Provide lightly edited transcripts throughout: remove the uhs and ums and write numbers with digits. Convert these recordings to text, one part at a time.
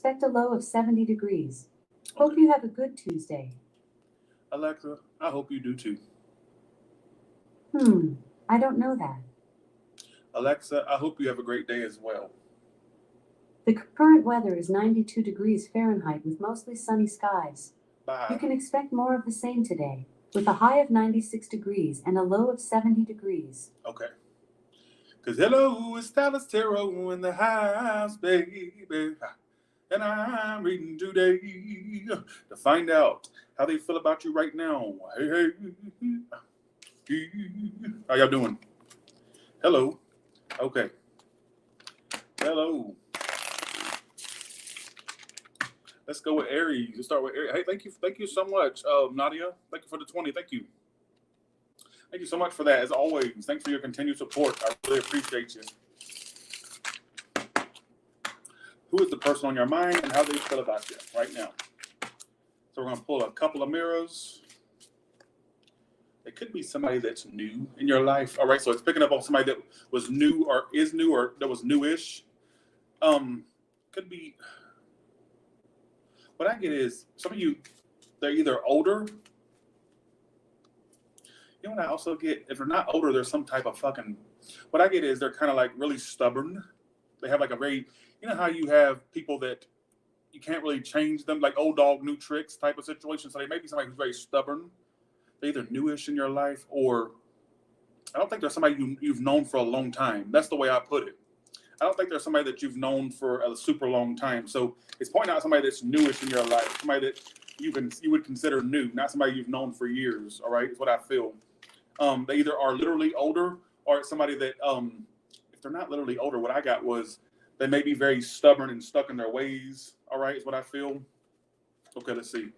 expect a low of 70 degrees. Hope you have a good Tuesday. Alexa, I hope you do too. I don't know that. Alexa, I hope you have a great day as well. The current weather is 92 degrees Fahrenheit with mostly sunny skies. Bye. You can expect more of the same today, with a high of 96 degrees and a low of 70 degrees. Okay. Because hello, it's Dallas Tarot in the house, baby. And I'm reading today to find out how they feel about you right now. Hey. How y'all doing? Hello. Okay. Hello. Let's go with Aries. Let's start with Aries. Hey, thank you so much, Nadia. Thank you for the 20. Thank you so much for that. As always, thanks for your continued support. I really appreciate you. Who is the person on your mind and how they feel about you right now? So we're going to pull a couple of mirrors. It could be somebody that's new in your life. All right, so it's picking up on somebody that was new or is new or that was newish. Could be. What I get is some of you, they're either older. You know what I also get? If they're not older, there's some type of fucking. What I get is they're kind of like really stubborn. They have like a very, you know how you have people that you can't really change them, like old dog, new tricks type of situation. So they may be somebody who's very stubborn. They're either newish in your life or I don't think there's somebody you've known for a long time. That's the way I put it. I don't think there's somebody that you've known for a super long time. So it's pointing out somebody that's newish in your life, somebody that you would consider new, not somebody you've known for years. All right, is what I feel. They either are literally older or it's somebody that, if they're not literally older, what I got was they may be very stubborn and stuck in their ways. All right, is what I feel. Okay, let's see.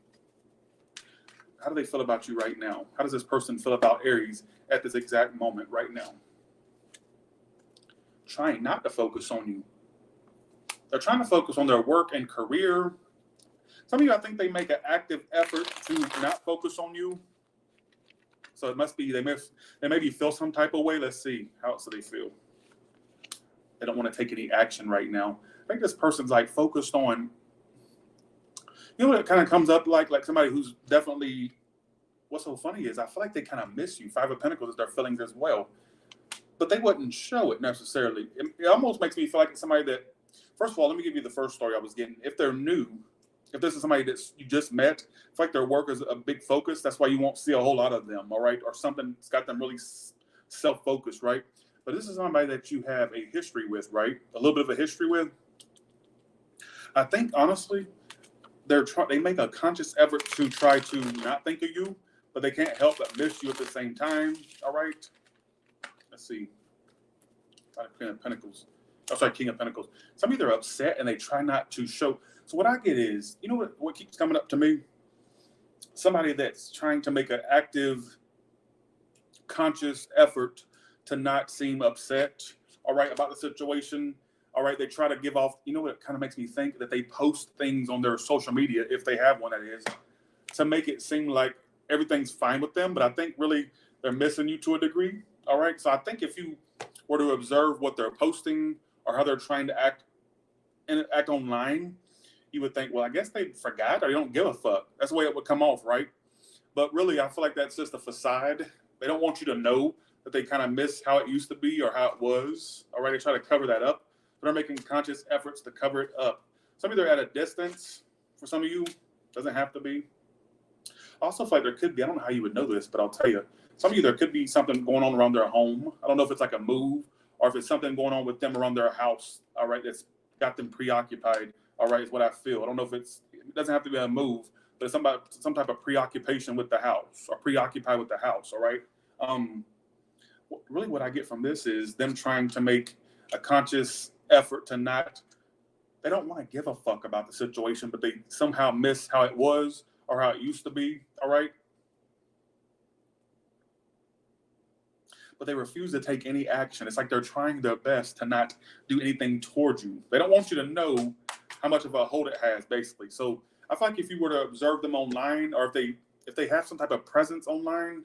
How do they feel about you right now? How does this person feel about Aries at this exact moment right now? Trying not to focus on you. They're trying to focus on their work and career. Some of you, I think they make an active effort to not focus on you. So it must be, they maybe feel some type of way. Let's see, how else do they feel? They don't want to take any action right now. I think this person's like focused on, you know what it kind of comes up like somebody who's definitely, what's so funny is I feel like they kind of miss you. Five of Pentacles is their feelings as well. But they wouldn't show it necessarily. It almost makes me feel like it's somebody that, first of all, let me give you the first story I was getting. If they're new, if this is somebody that you just met, it's like their work is a big focus. That's why you won't see a whole lot of them, all right? Or something that's got them really self-focused, right? But this is somebody that you have a history with, right? A little bit of a history with. I think, honestly, they make a conscious effort to try to not think of you, but they can't help but miss you at the same time, all right? Let's see. Queen of Pentacles. Oh, sorry, King of Pentacles. Some of you are upset and they try not to show. So what I get is, you know what keeps coming up to me? Somebody that's trying to make an active, conscious effort to not seem upset, all right, about the situation. All right, they try to give off, you know what it kind of makes me think? That they post things on their social media, if they have one that is, to make it seem like everything's fine with them. But I think really they're missing you to a degree. All right, so I think if you were to observe what they're posting or how they're trying to act online, you would think, well, I guess they forgot or they don't give a fuck. That's the way it would come off, right? But really, I feel like that's just a facade. They don't want you to know that they kind of miss how it used to be or how it was. All right, they try to cover that up. But they're making conscious efforts to cover it up. Some of you are at a distance. For some of you, doesn't have to be. I also feel like there could be, I don't know how you would know this, but I'll tell you. Some of you, there could be something going on around their home. I don't know if it's like a move or if it's something going on with them around their house, all right, that's got them preoccupied, all right, is what I feel. I don't know if it doesn't have to be a move, but it's some type of preoccupation with the house or preoccupied with the house, all right? Really what I get from this is them trying to make a conscious effort to not, they don't want to give a fuck about the situation, but they somehow miss how it was or how it used to be, all right? But they refuse to take any action. It's like they're trying their best to not do anything towards you. They don't want you to know how much of a hold it has, basically. So I feel like if you were to observe them online, or if they have some type of presence online,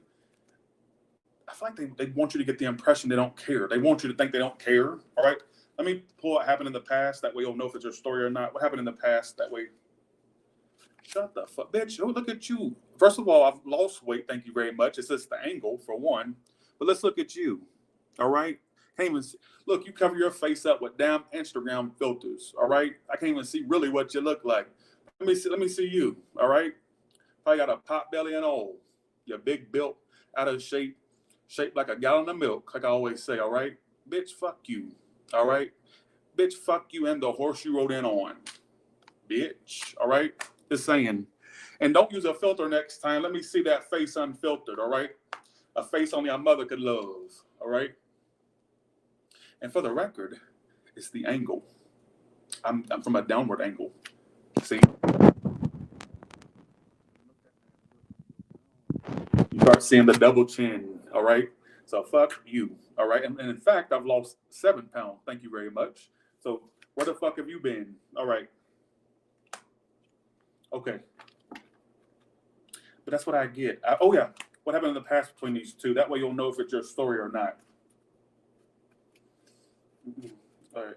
I feel like they want you to get the impression they don't care. They want you to think they don't care, all right? Let me pull what happened in the past. That way you'll know if it's your story or not. What happened in the past? That way. Shut the fuck, bitch. Oh, look at you. First of all, I've lost weight. Thank you very much. It's just the angle for one. But let's look at you. All right. Can't even see. Look, you cover your face up with damn Instagram filters. All right. I can't even see really what you look like. Let me see. Let me see you. All right. Probably got a pot belly and all. You're big built, out of shape, shaped like a gallon of milk, like I always say. All right. Bitch, fuck you. All right. Bitch, fuck you and the horse you rode in on. Bitch. All right. Just saying. And don't use a filter next time. Let me see that face unfiltered, all right? A face only a mother could love, all right? And for the record, it's the angle. I'm from a downward angle. See? You start seeing the double chin, all right? So fuck you, all right? And in fact, I've lost 7 pounds. Thank you very much. So where the fuck have you been? All right. Okay. But that's what I get. Oh, yeah. What happened in the past between these two? That way you'll know if it's your story or not. All right.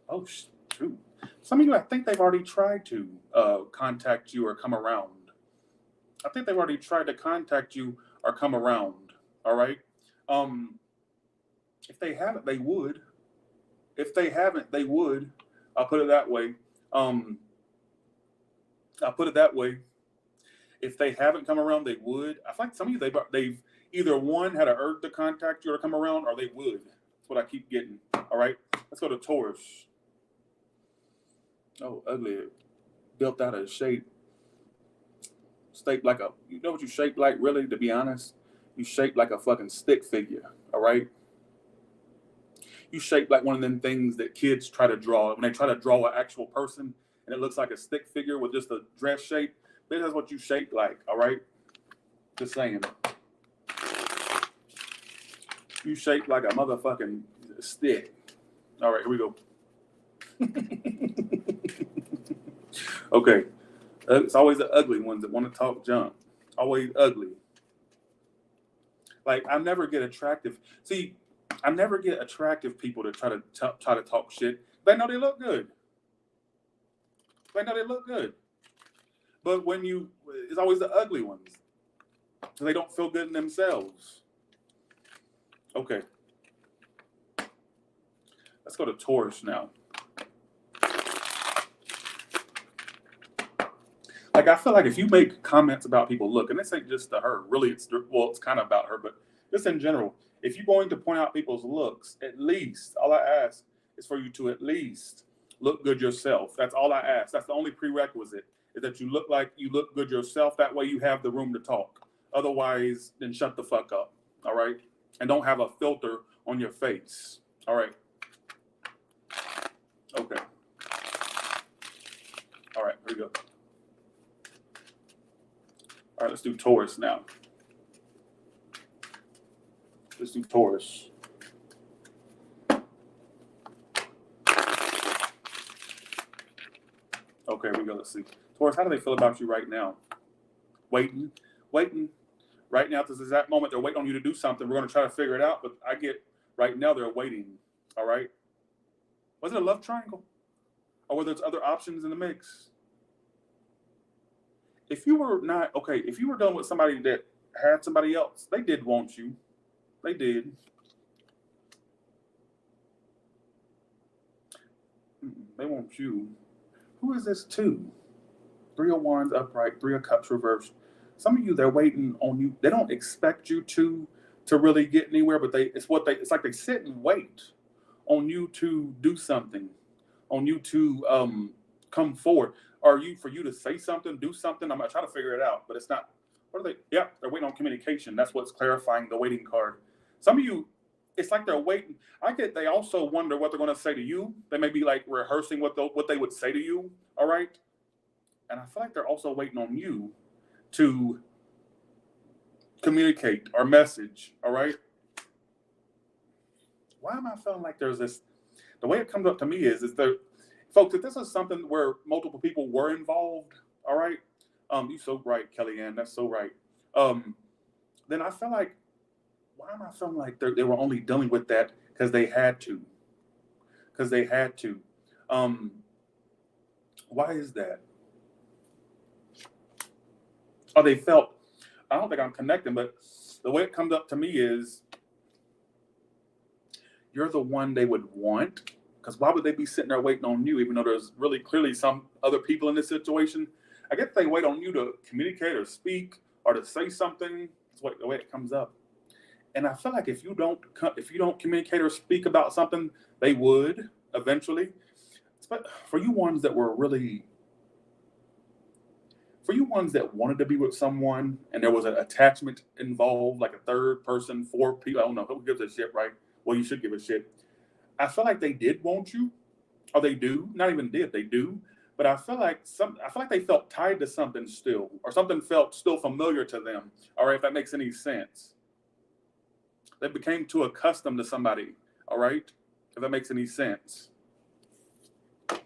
Oh, shoot. Some of you, I think they've already tried to contact you or come around. I think they've already tried to contact you or come around. All right. If they haven't, they would. If they haven't, they would. I'll put it that way. I'll put it that way. If they haven't come around, they would. I feel like some of you, they've either one had an urge to contact you or come around, or they would. That's what I keep getting. All right. Let's go to Taurus. Oh, ugly. Built out of shape. Shaped like you know what you shape like, really, to be honest? You shape like a fucking stick figure. All right. You shape like one of them things that kids try to draw. When they try to draw an actual person and it looks like a stick figure with just a dress shape, that's what you shape like, all right? Just saying. You shape like a motherfucking stick. All right, here we go. Okay. It's always the ugly ones that want to talk junk. Always ugly. Like, I never get attractive. See, I never get attractive people to try to talk shit. They know they look good. They know they look good. But it's always the ugly ones. So they don't feel good in themselves. Okay. Let's go to Taurus now. Like, I feel like if you make comments about people, look, and this ain't just to her, really, it's kind of about her, but just in general, if you're going to point out people's looks, at least, all I ask is for you to at least look good yourself. That's all I ask. That's the only prerequisite, is that you look good yourself. That way you have the room to talk. Otherwise, then shut the fuck up, all right? And don't have a filter on your face, all right? Okay. All right, here we go. All right, let's do Taurus now. Let's do Taurus. Okay, here we go. Let's see. Taurus, how do they feel about you right now? Waiting. Right now, at this exact moment, they're waiting on you to do something. We're going to try to figure it out, but I get right now they're waiting. All right? Was it a love triangle? Or whether it's other options in the mix? If you were done with somebody that had somebody else, they did want you. They did. They want you. Who is this to? 3 of Wands upright, 3 of Cups reversed. Some of you, they're waiting on you. They don't expect you to really get anywhere, but it's like they sit and wait on you to do something, on you to come forward. For you to say something, do something? I'm going to try to figure it out, but it's not. What are they? Yeah, they're waiting on communication. That's what's clarifying the waiting card. Some of you, it's like they're waiting. They also wonder what they're going to say to you. They may be like rehearsing what they would say to you. All right. And I feel like they're also waiting on you to communicate or message. All right. Why am I feeling like there's this? The way it comes up to me is there, folks, if this is something where multiple people were involved, all right. You're so right, Kellyanne. That's so right. Then I feel like, why am I feeling like they were only dealing with that? because they had to. Why is that? Oh, they felt, I don't think I'm connecting, but the way it comes up to me is you're the one they would want. Because why would they be sitting there waiting on you, even though there's really clearly some other people in this situation? I guess they wait on you to communicate or speak or to say something. That's the way it comes up. And I feel like if you don't communicate or speak about something, they would eventually. But for you ones that wanted to be with someone and there was an attachment involved, like a third person, 4 people, I don't know who gives a shit, right? Well, you should give a shit. I feel like they did want you, or they do. Not even did, they do. But I feel like they felt tied to something still, or something felt still familiar to them. All right, if that makes any sense. They became too accustomed to somebody. All right, if that makes any sense. What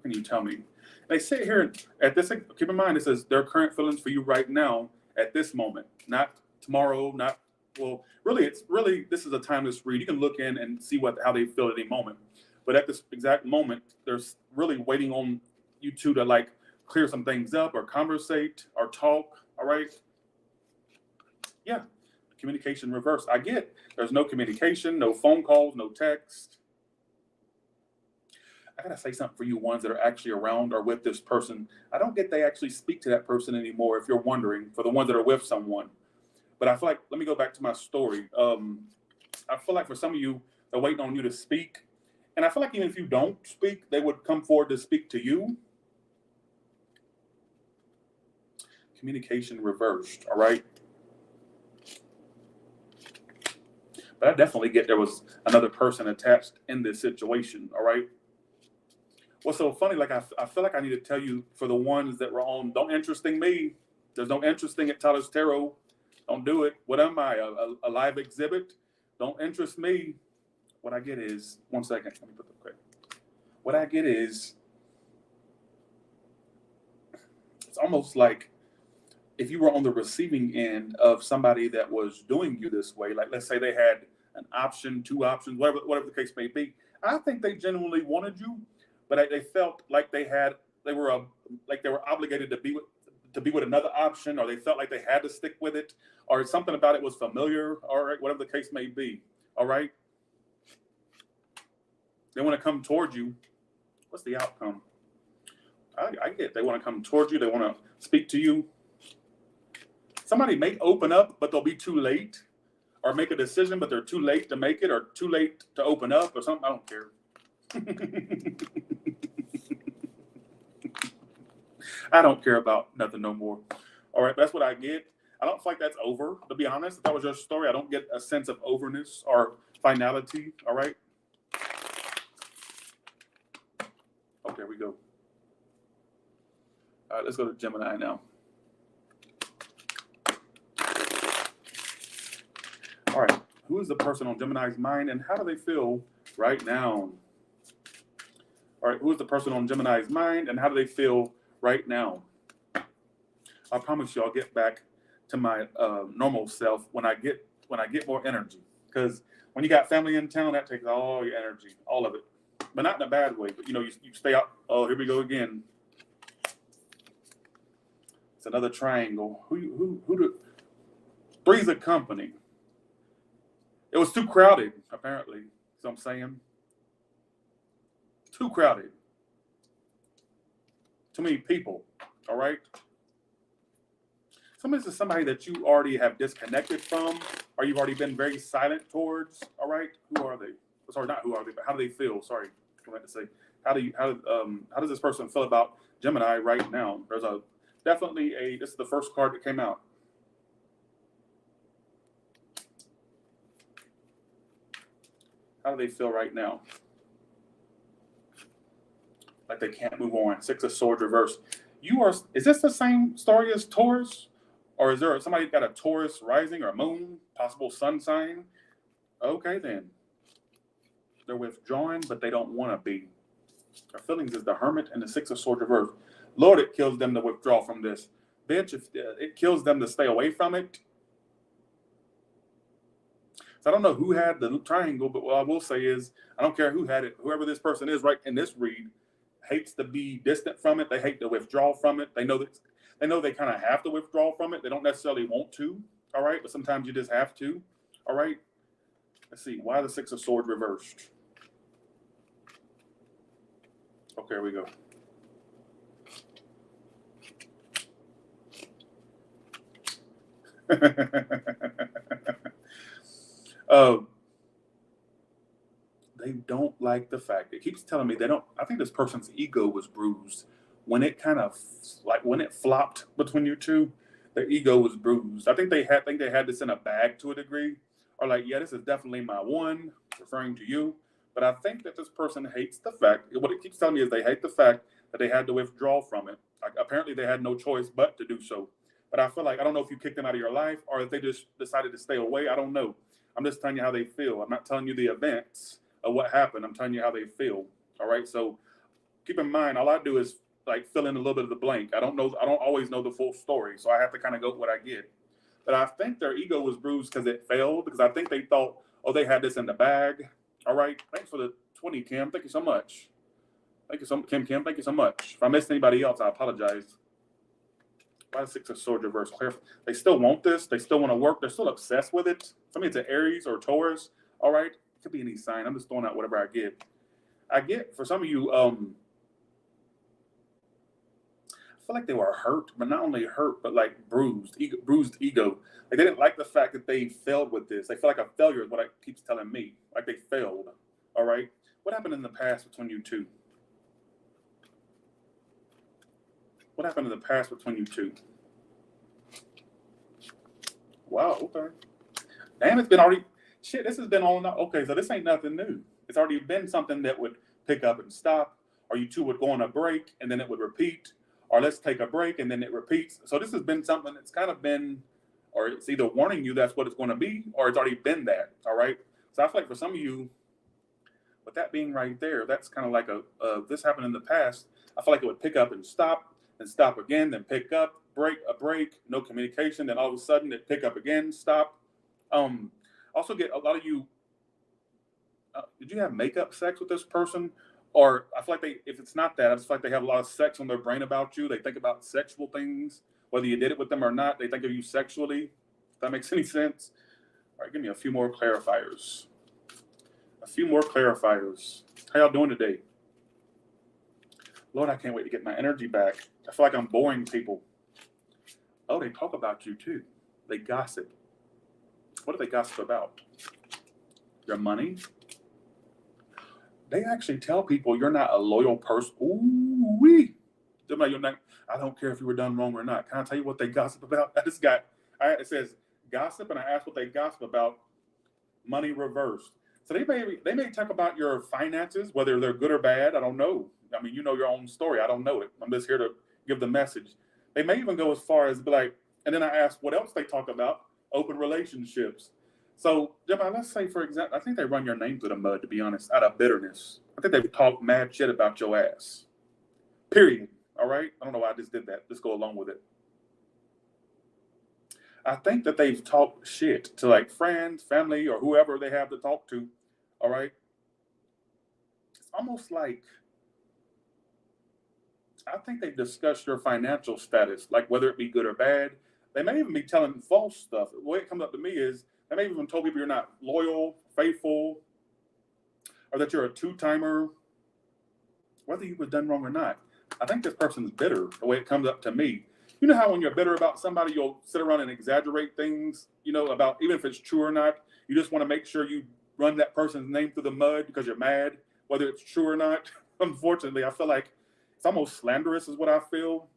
can you tell me? They say here at this. Keep in mind, it says their current feelings for you right now at this moment, not tomorrow, not. Well, this is a timeless read. You can look in and see how they feel at any moment. But at this exact moment, they're really waiting on you two to like clear some things up or conversate or talk. All right. Yeah. Communication reverse. I get there's no communication, no phone calls, no text. I gotta say something for you ones that are actually around or with this person. I don't get they actually speak to that person anymore. If you're wondering, for the ones that are with someone. But I feel like, let me go back to my story. I feel like for some of you, they're waiting on you to speak. And I feel like even if you don't speak, they would come forward to speak to you. Communication reversed, all right? But I definitely get there was another person attached in this situation, all right? What's so funny, like I feel like I need to tell you, for the ones that were on Don't Interesting Me, there's no interesting at Tyler's Tarot. Don't do it. What am I? A live exhibit? Don't interest me. What I get is, one second. Let me put the okay. What I get is, it's almost like if you were on the receiving end of somebody that was doing you this way, like let's say they had an option, 2 options, whatever the case may be. I think they genuinely wanted you, but they felt like they were obligated to be with another option, or they felt like they had to stick with it, or something about it was familiar, all right, whatever the case may be, all right? They want to come towards you. What's the outcome? I get they want to come towards you. They want to speak to you. Somebody may open up, but they'll be too late, or make a decision, but they're too late to make it, or too late to open up, or something. I don't care. I don't care about nothing no more. All right, that's what I get. I don't feel like that's over, to be honest. If that was your story, I don't get a sense of overness or finality. All right. Okay, here we go. All right, let's go to Gemini now. All right, who is the person on Gemini's mind and how do they feel right now? All right, who is the person on Gemini's mind and how do they feel right now? I promise you I'll get back to my normal self when I get more energy. Because when you got family in town, that takes all your energy, all of it. But not in a bad way. But you stay out. Oh, here we go again. It's another triangle. Three's a company. It was too crowded, apparently. So I'm saying. Too crowded. Too many people. All right. This is somebody that you already have disconnected from, or you've already been very silent towards. All right. Who are they? Sorry, not who are they, but how do they feel? Sorry, I meant to say. How does this person feel about Gemini right now? There's this is the first card that came out. How do they feel right now? Like they can't move on. 6 of Swords reverse. Is this the same story as Taurus? Or is there somebody got a Taurus rising or moon, possible sun sign? Okay, then. They're withdrawing, but they don't want to be. Their feelings is the Hermit and the 6 of Swords reverse. Lord, it kills them to withdraw from this. Bitch, if it kills them to stay away from it. So I don't know who had the triangle, but what I will say is I don't care who had it. Whoever this person is right in this read hates to be distant from it. They hate to withdraw from it. They know they kind of have to withdraw from it. They don't necessarily want to. All right, but sometimes you just have to. All right. Let's see. Why the Six of Swords reversed? Okay, here we go. They don't like the fact, it keeps telling me they don't. I think this person's ego was bruised when it kind of when it flopped between you two. Their ego was bruised. I think they had this in a bag to a degree, or like, yeah, this is definitely my one, referring to you. But I think that this person hates the fact. What it keeps telling me is they hate the fact that they had to withdraw from it. Like, apparently, they had no choice but to do so. But I feel like I don't know if you kicked them out of your life or if they just decided to stay away. I don't know. I'm just telling you how they feel. I'm not telling you the events of what happened. I'm telling you how they feel. All right. So keep in mind, all I do is like fill in a little bit of the blank. I don't always know the full story. So I have to kind of go with what I get. But I think their ego was bruised because it failed, because I think they thought, oh, they had this in the bag. All right. Thanks for the 20, Kim. Thank you so much. Thank you so much, Kim. Thank you so much. If I missed anybody else, I apologize. Why the Six of Swords reverse? They still want this. They still want to work. They're still obsessed with it. Somebody it's an Aries or Taurus. All right. It could be any sign. I'm just throwing out whatever I get. For some of you, I feel like they were hurt, but not only hurt, but like bruised ego. Like they didn't like the fact that they failed with this. They feel like a failure is what it keeps telling me. Like they failed. All right. What happened in the past between you two? What happened in the past between you two? Wow, okay. Damn, it's been already, shit, this has been all, okay, so this ain't nothing new. It's already been something that would pick up and stop, or you two would go on a break and then it would repeat, or let's take a break and then it repeats. So this has been something that's kind of been, or it's either warning you that's what it's going to be, or it's already been that, all right? So I feel like for some of you, with that being right there, that's kind of like this happened in the past. I feel like it would pick up and stop again, then pick up, a break, no communication, then all of a sudden it pick up again, stop. Also get a lot of you, did you have makeup sex with this person? Or I feel like if it's not that, I just feel like they have a lot of sex on their brain about you. They think about sexual things, whether you did it with them or not. They think of you sexually, if that makes any sense. All right, give me a few more clarifiers. How y'all doing today? Lord, I can't wait to get my energy back. I feel like I'm boring people. Oh, they talk about you too. They gossip. What do they gossip about? Your money? They actually tell people you're not a loyal person. Ooh-wee. I don't care if you were done wrong or not. Can I tell you what they gossip about? It says gossip, and I asked what they gossip about. Money reversed. So they may talk about your finances, whether they're good or bad. I don't know. I mean, you know your own story. I don't know it. I'm just here to give the message. They may even go as far as be like, and then I asked what else they talk about. Open relationships. So, Gemini, let's say, for example, I think they run your name through the mud, to be honest, out of bitterness. I think they've talked mad shit about your ass. Period. All right? I don't know why I just did that. Just go along with it. I think that they've talked shit to like friends, family, or whoever they have to talk to. All right? It's almost like, I think they've discussed your financial status, like whether it be good or bad. They may even be telling false stuff. The way it comes up to me is they may even told people you're not loyal, faithful, or that you're a two-timer, whether you was done wrong or not. I think this person's bitter, the way it comes up to me. You know how when you're bitter about somebody, you'll sit around and exaggerate things, about even if it's true or not. You just want to make sure you run that person's name through the mud because you're mad, whether it's true or not. Unfortunately, I feel like it's almost slanderous is what I feel.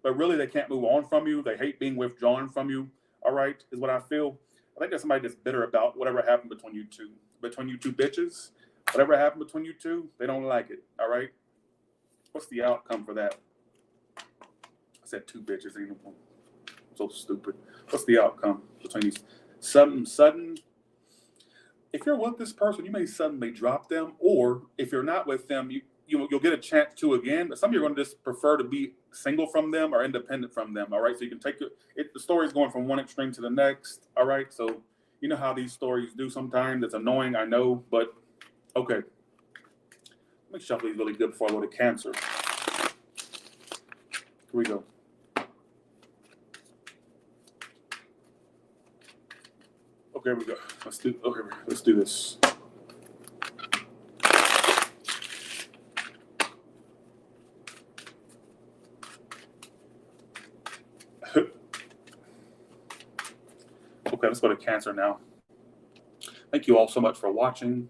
But really, they can't move on from you. They hate being withdrawn from you, all right, is what I feel. I think there's somebody that's bitter about whatever happened between you two bitches. Whatever happened between you two, they don't like it, all right? What's the outcome for that? I said two bitches. So stupid. What's the outcome between these? Something sudden. If you're with this person, you may suddenly drop them, or if you're not with them, you'll get a chance to again. But some of you are going to just prefer to be single from them or independent from them. All right, so you can take the story's going from one extreme to the next. All right, so You know how these stories do sometimes. It's annoying, I know, but okay. Let me shuffle these really good before I go to Cancer. Here we go. Okay, here we go. Let's do this. Okay, let's go to Cancer now. Thank you all so much for watching.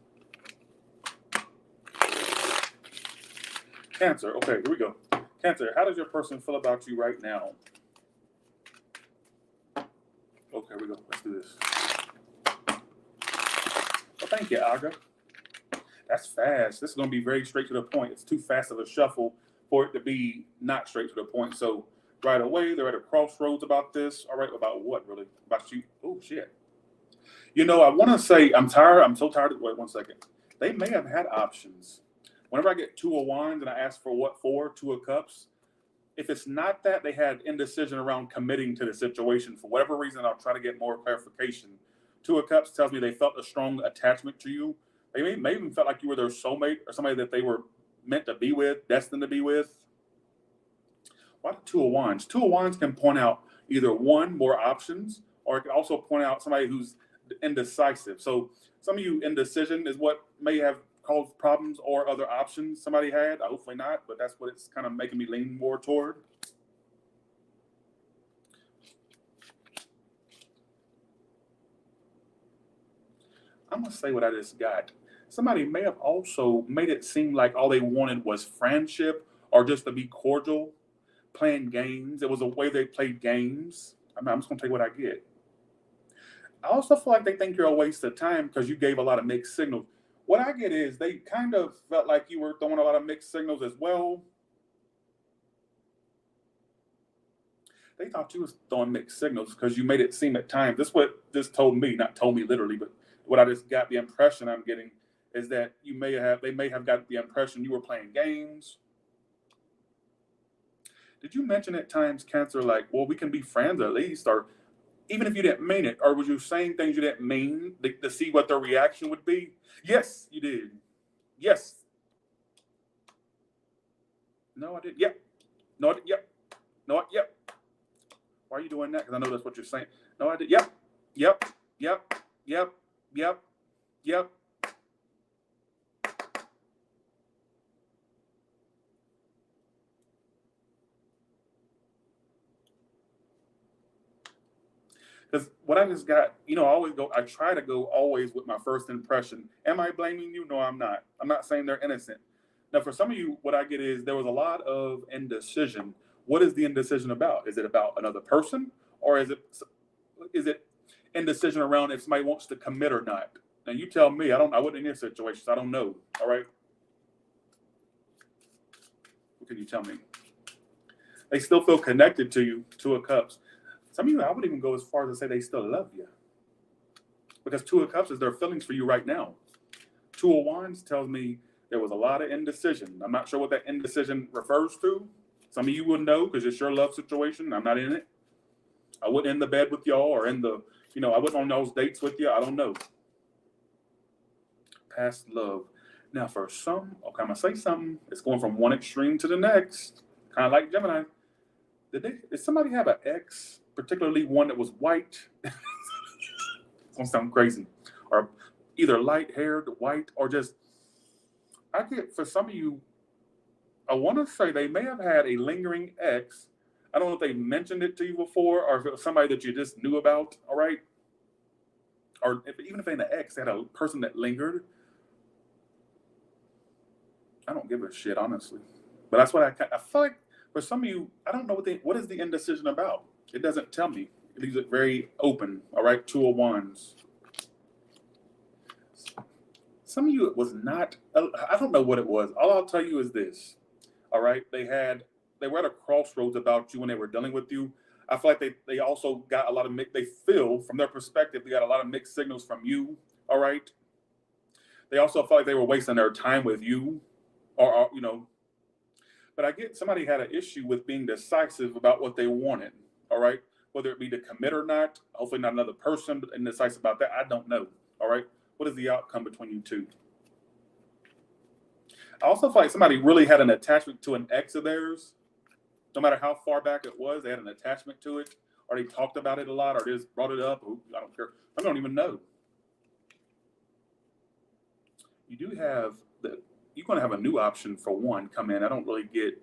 Cancer, okay, here we go. Cancer, how does your person feel about you right now? Okay, here we go. Let's do this. Well, thank you, Aga. That's fast. This is going to be very straight to the point. It's too fast of a shuffle for it to be not straight to the point. So right away, they're at a crossroads about this. All right, about what, really? About you? Oh, shit. You know, I want to say I'm tired. I'm so tired. Wait 1 second. They may have had options. Whenever I get 2 of Wands and I ask for what for, 2 of Cups, if it's not that, they had indecision around committing to the situation. For whatever reason, I'll try to get more clarification. 2 of Cups tells me they felt a strong attachment to you. They may even felt like you were their soulmate or somebody that they were meant to be with, destined to be with. Why the 2 of Wands? 2 of Wands can point out either one, more options, or it can also point out somebody who's indecisive. So some of you, indecision is what may have caused problems, or other options somebody had. Hopefully not, but that's what it's kind of making me lean more toward. I'm going to say what I just got. Somebody may have also made it seem like all they wanted was friendship or just to be cordial, playing games. It was a way they played games. I'm just going to take what I get. I also feel like they think you're a waste of time because you gave a lot of mixed signals. What I get is they kind of felt like you were throwing a lot of mixed signals as well. They thought you was throwing mixed signals because you made it seem at times. This is what this told me, not told me literally, but what I just got the impression I'm getting is that they may have got the impression you were playing games. Did you mention at times, Cancer, like, well, we can be friends at least, or even if you didn't mean it, or was you saying things you didn't mean to see what their reaction would be? Yes, you did. Yes. No, I didn't. Yep. No, I didn't. Yep. No, yep. Why are you doing that? Because I know that's what you're saying. No, I did. Yep. Yep. Yep. Yep. Yep. Yep. Because what I just got, I try to go always with my first impression. Am I blaming you? No, I'm not. I'm not saying they're innocent. Now, for some of you, what I get is there was a lot of indecision. What is the indecision about? Is it about another person? Or is it indecision around if somebody wants to commit or not? Now, you tell me. I wasn't in your situation, so I don't know. All right? What can you tell me? They still feel connected to you, 2 of Cups. Some of you, I would even go as far as to say they still love you. Because 2 of Cups is their feelings for you right now. 2 of Wands tells me there was a lot of indecision. I'm not sure what that indecision refers to. Some of you would know because it's your love situation. I'm not in it. I wasn't in the bed with y'all or I wasn't on those dates with you. I don't know. Past love. Now for some, okay, I'm going to say something. It's going from one extreme to the next. Kind of like Gemini. Did somebody have an ex, particularly one that was white? It's going to sound crazy. Or either light-haired, white, or just, I get, for some of you, I want to say they may have had a lingering ex. I don't know if they mentioned it to you before or if it was somebody that you just knew about, all right? Or even if they had an ex, they had a person that lingered. I don't give a shit, honestly. But that's what I feel like for some of you, I don't know what is the indecision about. It doesn't tell me. It leaves it very open, all right? 2 of Wands. Some of you, it was not, I don't know what it was. All I'll tell you is this, all right? They were at a crossroads about you when they were dealing with you. I feel like they also got a lot of they feel, from their perspective, they got a lot of mixed signals from you, all right? They also felt like they were wasting their time with you, or but I get somebody had an issue with being decisive about what they wanted, all right? whether it be to commit or not. Hopefully not another person, but indecisive about that. I don't know. All right. What is the outcome between you two? I also feel like somebody really had an attachment to an ex of theirs. No matter how far back it was, they had an attachment to it, or they talked about it a lot, or they just brought it up. I don't care. I don't even know. You do have you're going to have a new option for one come in. I don't really get.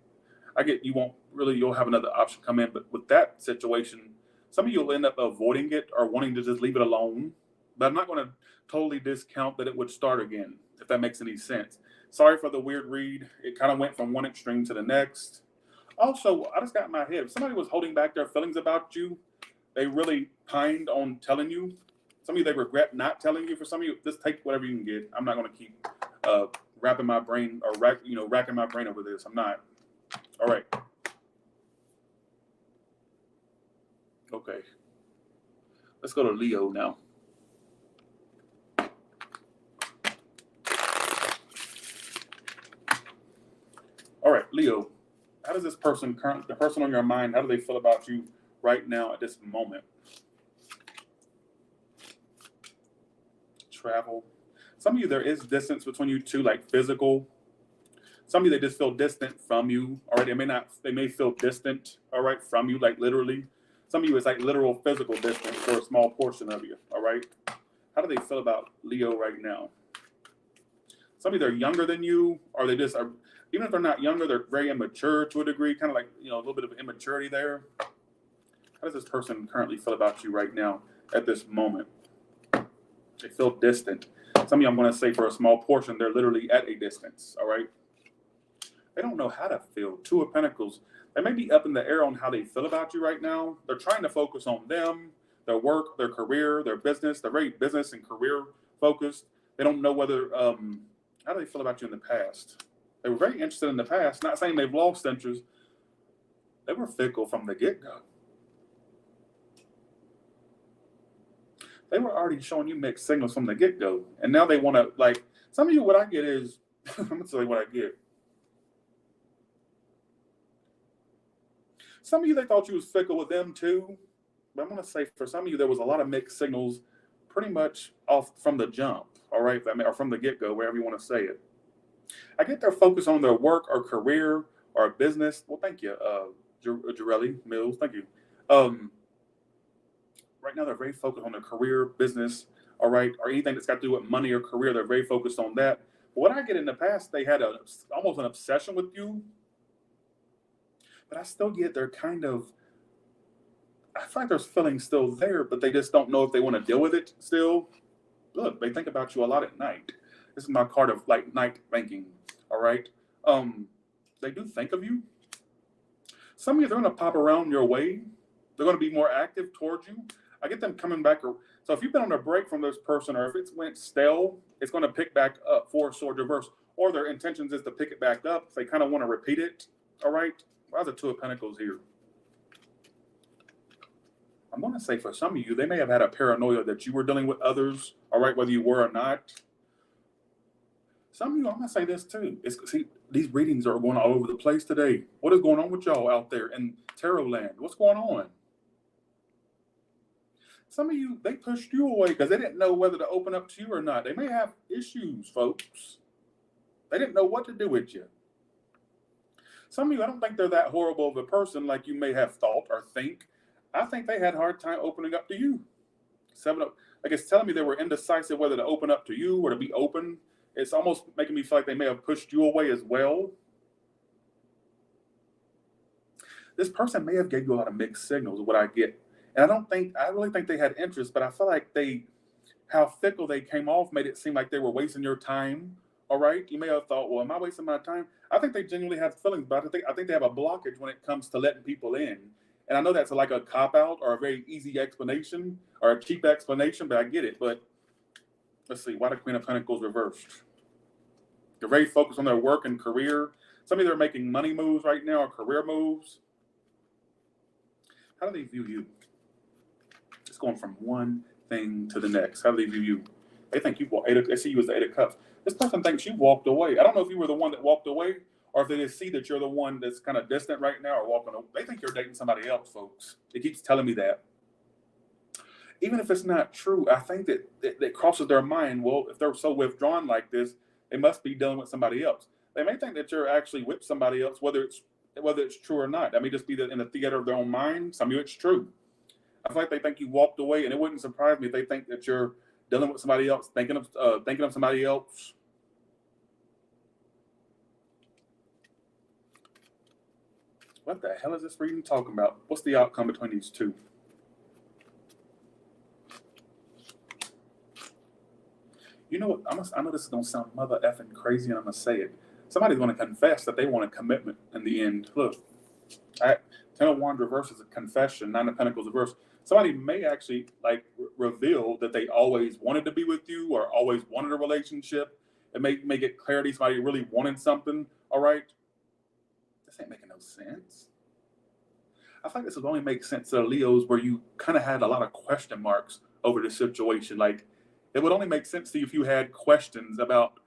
I get you won't really. You'll have another option come in, but with that situation, some of you will end up avoiding it or wanting to just leave it alone. But I'm not going to totally discount that it would start again, if that makes any sense. Sorry for the weird read. It kind of went from one extreme to the next. Also, I just got in my head. If somebody was holding back their feelings about you, they really pined on telling you. Some of you, they regret not telling you. For some of you, just take whatever you can get. I'm not going to keep wrapping my brain or racking my brain over this. I'm not. All right. Okay. Let's go to Leo now. All right, Leo. How does this person, the person on your mind, how do they feel about you right now at this moment? Travel. Some of you, there is distance between you two, like physical. Some of you, they just feel distant from you. All right, they may feel distant, all right, from you, like literally. Some of you, it's like literal physical distance for a small portion of you, all right? How do they feel about Leo right now? Some of you, they're younger than you, or they just are, even if they're not younger, they're very immature to a degree, kind of like, a little bit of immaturity there. How does this person currently feel about you right now at this moment? They feel distant. Some of you, I'm going to say for a small portion, they're literally at a distance, all right? They don't know how to feel. Two of Pentacles. They may be up in the air on how they feel about you right now. They're trying to focus on them, their work, their career, their business. They're very business and career focused. They don't know whether, how do they feel about you in the past? They were very interested in the past. Not saying they've lost interest. They were fickle from the get-go. They were already showing you mixed signals from the get-go. And now they want to, like, some of you, what I get is, I'm going to tell you what I get. Some of you, they thought you was fickle with them too. But I'm going to say for some of you, there was a lot of mixed signals pretty much off from the jump, all right? Or from the get-go, wherever you want to say it. I get their focus on their work or career or business. Well, thank you, Jarelli Mills. Thank you. Right now, they're very focused on their career, business, all right? Or anything that's got to do with money or career, they're very focused on that. But what I get in the past, they had almost an obsession with you. But I still get they're kind of, I feel like there's feelings still there, but they just don't know if they want to deal with it still. Look, they think about you a lot at night. This is my card of like night thinking, all right? They do think of you. Some of you, they're going to pop around your way. They're going to be more active towards you. I get them coming back. So if you've been on a break from this person, or if it's went stale, it's going to pick back up, Four of Swords reverse. Or their intentions is to pick it back up. They kind of want to repeat it, all right? Why are the Two of Pentacles here? I'm going to say for some of you, they may have had a paranoia that you were dealing with others, all right, whether you were or not. Some of you, I'm going to say this too. See, these readings are going all over the place today. What is going on with y'all out there in tarot land? What's going on? Some of you, they pushed you away because they didn't know whether to open up to you or not. They may have issues, folks. They didn't know what to do with you. Some of you, I don't think they're that horrible of a person like you may have thought or think. I think they had a hard time opening up to you. Like it's telling me they were indecisive whether to open up to you or to be open. It's almost making me feel like they may have pushed you away as well. This person may have gave you a lot of mixed signals, what I get. And I really think they had interest, but I feel like how fickle they came off made it seem like they were wasting your time. All right. You may have thought, well, am I wasting my time? I think they genuinely have feelings, but I think they have a blockage when it comes to letting people in. And I know that's like a cop-out or a very easy explanation or a cheap explanation, but I get it. But let's see, why the Queen of Pentacles reversed? They're very focused on their work and career. Some of you are making money moves right now or career moves. How do they view you? It's going from one thing to the next. How do they view you? They think they see you as the Eight of Cups. This person thinks you walked away. I don't know if you were the one that walked away or if they just see that you're the one that's kind of distant right now or walking away, they think you're dating somebody else, folks. It keeps telling me that. Even if it's not true, I think that crosses their mind. Well, if they're so withdrawn like this, they must be dealing with somebody else. They may think that you're actually with somebody else, whether it's true or not. That may just be in the theater of their own mind. Some of you, it's true. I feel like they think you walked away, and it wouldn't surprise me if they think that you're dealing with somebody else, thinking of somebody else. What the hell is this reading talking about? What's the outcome between these two? You know what? I know this is going to sound mother effing crazy, and I'm going to say it. Somebody's going to confess that they want a commitment in the end. Look, Ten of Wands reverse is a confession. Nine of Pentacles reverse. Somebody may actually reveal that they always wanted to be with you or always wanted a relationship. It may get clarity. Somebody really wanted something. All right. This ain't making no sense. I think this would only make sense to the Leos where you kind of had a lot of question marks over the situation. Like, it would only make sense to you if you had questions about,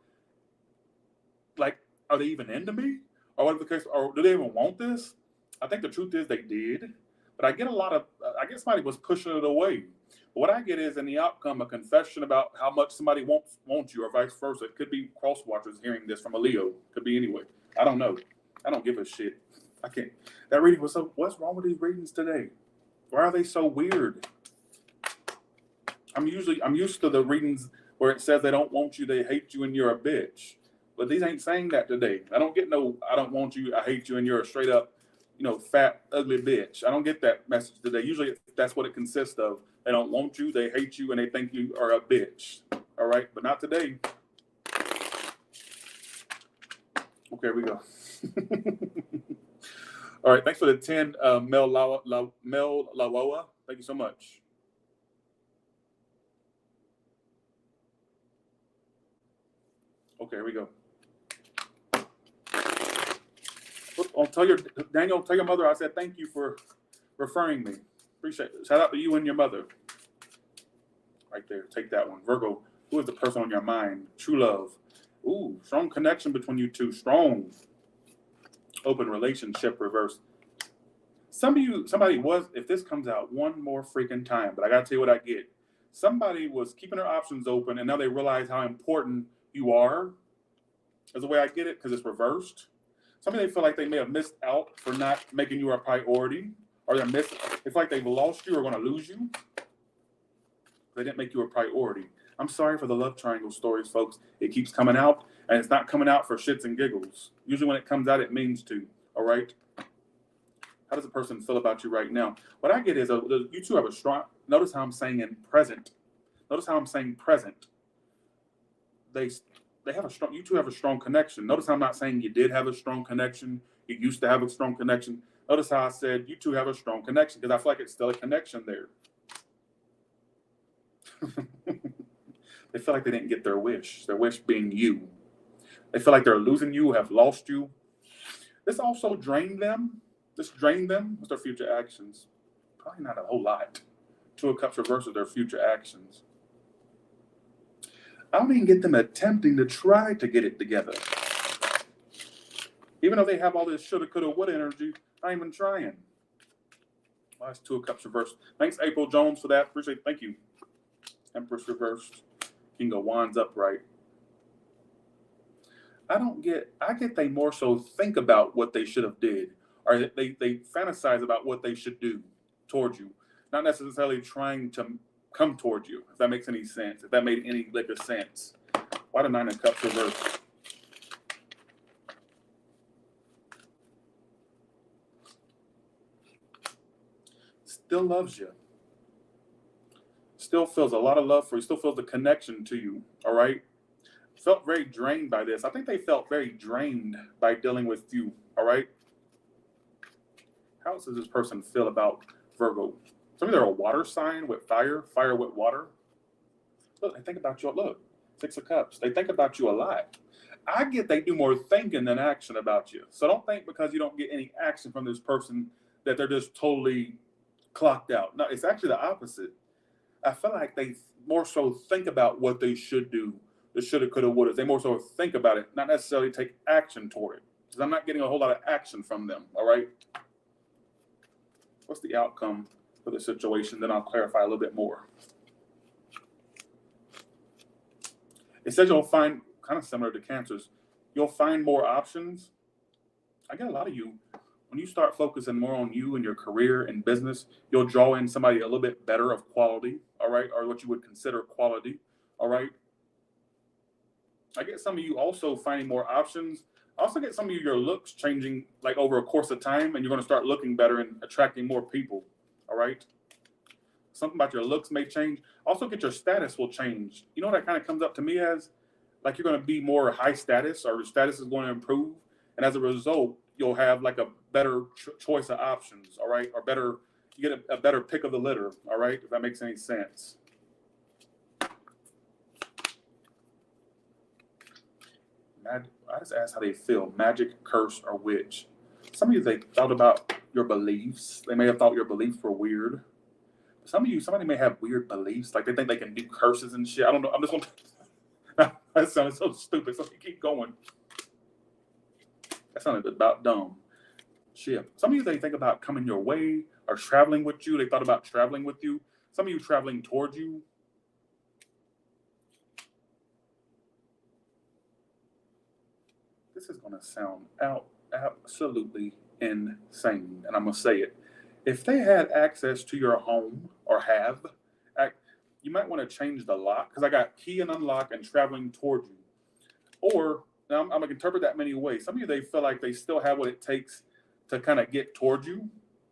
like, are they even into me? Or whatever the case, or do they even want this? I think the truth is they did. But I get I guess somebody was pushing it away. But what I get is in the outcome, a confession about how much somebody wants you or vice versa. It could be cross watchers hearing this from a Leo. Could be anyway. I don't know. I don't give a shit. I can't. That reading was so, what's wrong with these readings today? Why are they so weird? I'm used to the readings where it says they don't want you, they hate you, and you're a bitch. But these ain't saying that today. I don't get no, I don't want you, I hate you, and you're a straight up, fat, ugly bitch. I don't get that message today. Usually that's what it consists of. They don't want you, they hate you, and they think you are a bitch. All right, but not today. Okay, here we go. All right, thanks for the 10, Mel Lawoa. Thank you so much. Okay, here we go. Daniel, tell your mother I said thank you for referring me. Appreciate it. Shout out to you and your mother. Right there, take that one. Virgo, who is the person on your mind? True love. Ooh, strong connection between you two. Strong. Open relationship reverse. Somebody was, if this comes out one more freaking time, but I gotta tell you what I get. Somebody was keeping their options open, and now they realize how important you are. Is the way I get it, because it's reversed. Somebody feel like they may have missed out for not making you a priority, or it's like they've lost you or going to lose you. They didn't make you a priority. I'm sorry for the love triangle stories, folks. It keeps coming out, and it's not coming out for shits and giggles. Usually when it comes out, it means to. All right? How does a person feel about you right now? What I get is you two have a strong, notice how I'm saying in present. Notice how I'm saying present. You two have a strong connection. Notice how I'm not saying you did have a strong connection. You used to have a strong connection. Notice how I said you two have a strong connection, because I feel like it's still a connection there. They feel like they didn't get their wish being you. They feel like they're losing you, have lost you. This also drained them. What's their future actions? Probably not a whole lot. Two of Cups reverses their future actions. I don't even get them attempting to try to get it together. Even though they have all this shoulda, coulda, woulda energy, not even trying. Well, that's Two of Cups reversed. Thanks, April Jones, for that. Appreciate it. Thank you. Empress reversed. King of Wands upright. I get they more so think about what they should have did, or they fantasize about what they should do towards you, not necessarily trying to come towards you, if that makes any sense, if that made any lick of sense. Why the Nine of Cups reversed? Still loves you. Still feels a lot of love for you. Still feels the connection to you, all right? Felt very drained by this. I think they felt very drained by dealing with you, all right? How else does this person feel about Virgo? Some of them are a water sign with fire with water. Look, they think about you. Look, Six of Cups. They think about you a lot. I get they do more thinking than action about you. So don't think because you don't get any action from this person that they're just totally clocked out. No, it's actually the opposite. I feel like they more so think about what they should do. The shoulda, coulda, woulda. They more so think about it, not necessarily take action toward it. because I'm not getting a whole lot of action from them, all right? What's the outcome for the situation? Then I'll clarify a little bit more. It says you'll find, kind of similar to Cancers, you'll find more options. I get a lot of you, when you start focusing more on you and your career and business, you'll draw in somebody a little bit better of quality, all right, or what you would consider quality, all right? I get some of you also finding more options. I also get some of you, your looks changing like over a course of time, and you're going to start looking better and attracting more people, all right? Something about your looks may change. Also get your status will change. You know what that kind of comes up to me as? Like you're going to be more high status, or your status is going to improve. And as a result, you'll have like a better choice of options, all right? Or better, you get a better pick of the litter, all right? If that makes any sense. I just asked how they feel, magic, curse, or witch. Some of you, they thought about your beliefs. They may have thought your beliefs were weird. Some of you, somebody may have weird beliefs, like they think they can do curses and shit. I don't know. I'm just going to, that sounded so stupid, so you keep going. That sounded about dumb. Shit. Some of you, they think about coming your way or traveling with you. They thought about traveling with you. Some of you traveling towards you. This is going to sound absolutely insane, and I'm going to say it. If they had access to your home, or have, you might want to change the lock, because I got key and unlock and traveling towards you. Or, now I'm going to interpret that many ways. Some of you, they feel like they still have what it takes to kind of get towards you.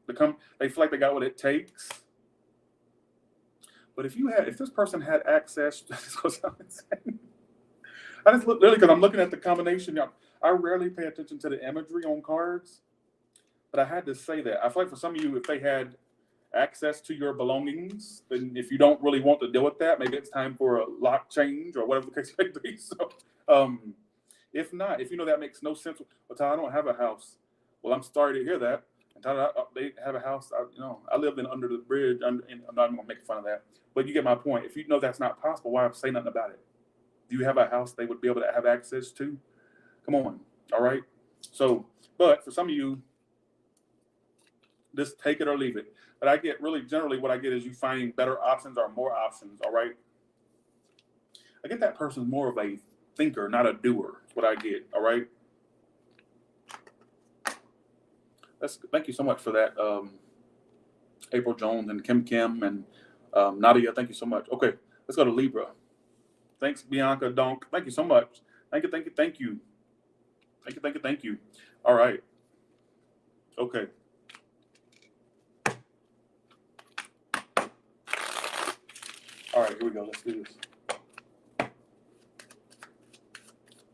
They feel like they got what it takes. But if this person had access, this goes sound insane. I just look, literally, because I'm looking at the combination. I rarely pay attention to the imagery on cards, but I had to say that. I feel like for some of you, if they had access to your belongings, then if you don't really want to deal with that, maybe it's time for a lock change or whatever the case may be. So, if not, if you know that makes no sense, well, Tyler, I don't have a house. Well, I'm sorry to hear that. And Tyler, they have a house. I lived under the bridge, and I'm not going to make fun of that. But you get my point. If you know that's not possible, why say nothing about it? Do you have a house they would be able to have access to? Come on, all right? So, but for some of you, just take it or leave it. But I get generally what I get is you finding better options or more options, all right? I get that person's more of a thinker, not a doer. That's what I get, all right? Thank you so much for that, April Jones and Kim and Nadia. Thank you so much. Okay, let's go to Libra. Thanks, Bianca Donk. Thank you so much. Thank you. All right. Okay. All right, here we go. Let's do this.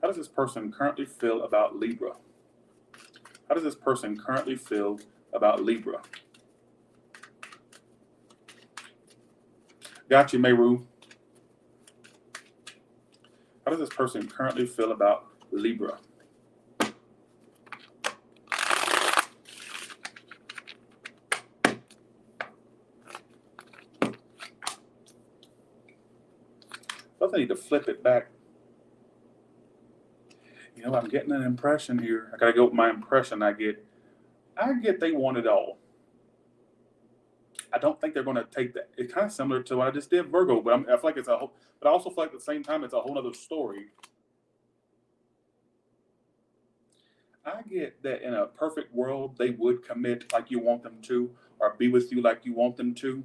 How does this person currently feel about Libra? How does this person currently feel about Libra? Got you, Meru. How does this person currently feel about Libra? I need to flip it back. You know, I'm getting an impression here. I gotta go with my impression. I get they want it all. I don't think they're going to take that. It's kind of similar to what I just did, Virgo, but I feel like it's but I also feel like at the same time, it's a whole other story. I get that in a perfect world, they would commit like you want them to, or be with you like you want them to,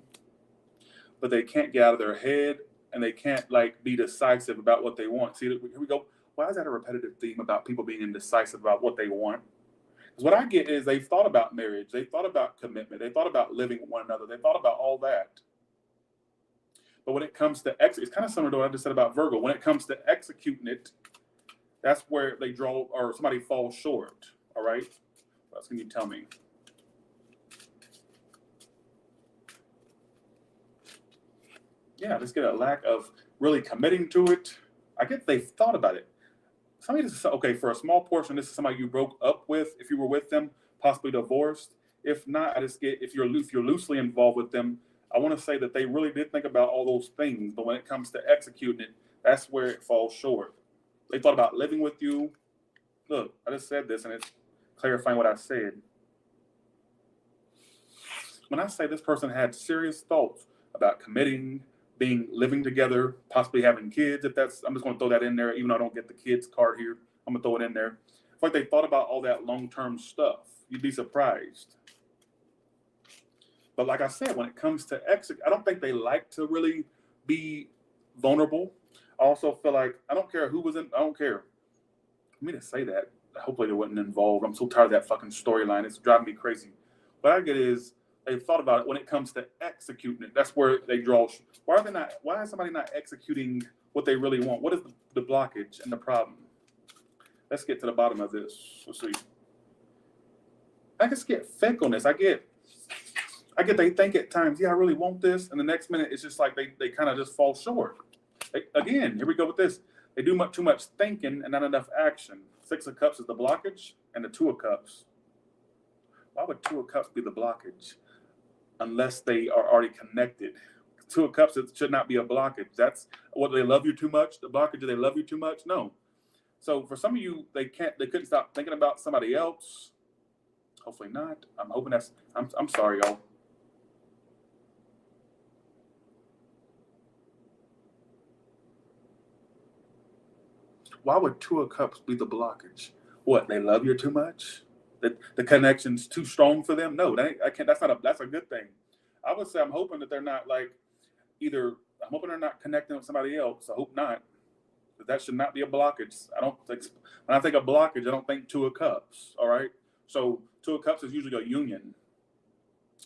but they can't get out of their head, and they can't like be decisive about what they want. See, here we go. Why is that a repetitive theme about people being indecisive about what they want? Because what I get is they've thought about marriage, they thought about commitment, they thought about living with one another, they thought about all that. But when it comes to it's kind of similar to what I just said about Virgo. When it comes to executing it, that's where they draw, or somebody falls short. All right, what else can you tell me? Yeah, just get a lack of really committing to it. I get they've thought about it. Somebody just, okay, for a small portion, this is somebody you broke up with, if you were with them, possibly divorced. If not, I just get, if you're loosely involved with them, I want to say that they really did think about all those things, but when it comes to executing it, that's where it falls short. They thought about living with you. Look, I just said this and it's clarifying what I said. When I say this person had serious thoughts about committing, living together, possibly having kids, I'm just going to throw that in there, even though I don't get the kids card here. I'm going to throw it in there. It's like they thought about all that long-term stuff. You'd be surprised. But like I said, when it comes to exit, I don't think they like to really be vulnerable. I also feel like, I don't care who was in, I don't care. For me to say that, hopefully they wasn't involved. I'm so tired of that fucking storyline. It's driving me crazy. What I get is, they've thought about it when it comes to executing it. That's where they draw. Why is somebody not executing what they really want? What is the blockage and the problem? Let's get to the bottom of this. Let's see. I just get fickleness. I get they think at times, yeah, I really want this. And the next minute, it's just like they kind of just fall short. Again, here we go with this. They do too much thinking and not enough action. 6 of Cups is the blockage, and the 2 of Cups. Why would 2 of Cups be the blockage? Unless they are already connected. 2 of Cups, it should not be a blockage. That's what, they love you too much? The blockage, do they love you too much? No. So for some of you, they couldn't stop thinking about somebody else. Hopefully not. I'm hoping I'm sorry, y'all. Why would 2 of Cups be the blockage? What, they love you too much? The connection's too strong for them? No, I can't. That's a good thing. I would say I'm hoping that they're not I'm hoping they're not connecting with somebody else. I hope not. But that should not be a blockage. When I think of blockage, I don't think 2 of Cups. All right. So 2 of Cups is usually a union.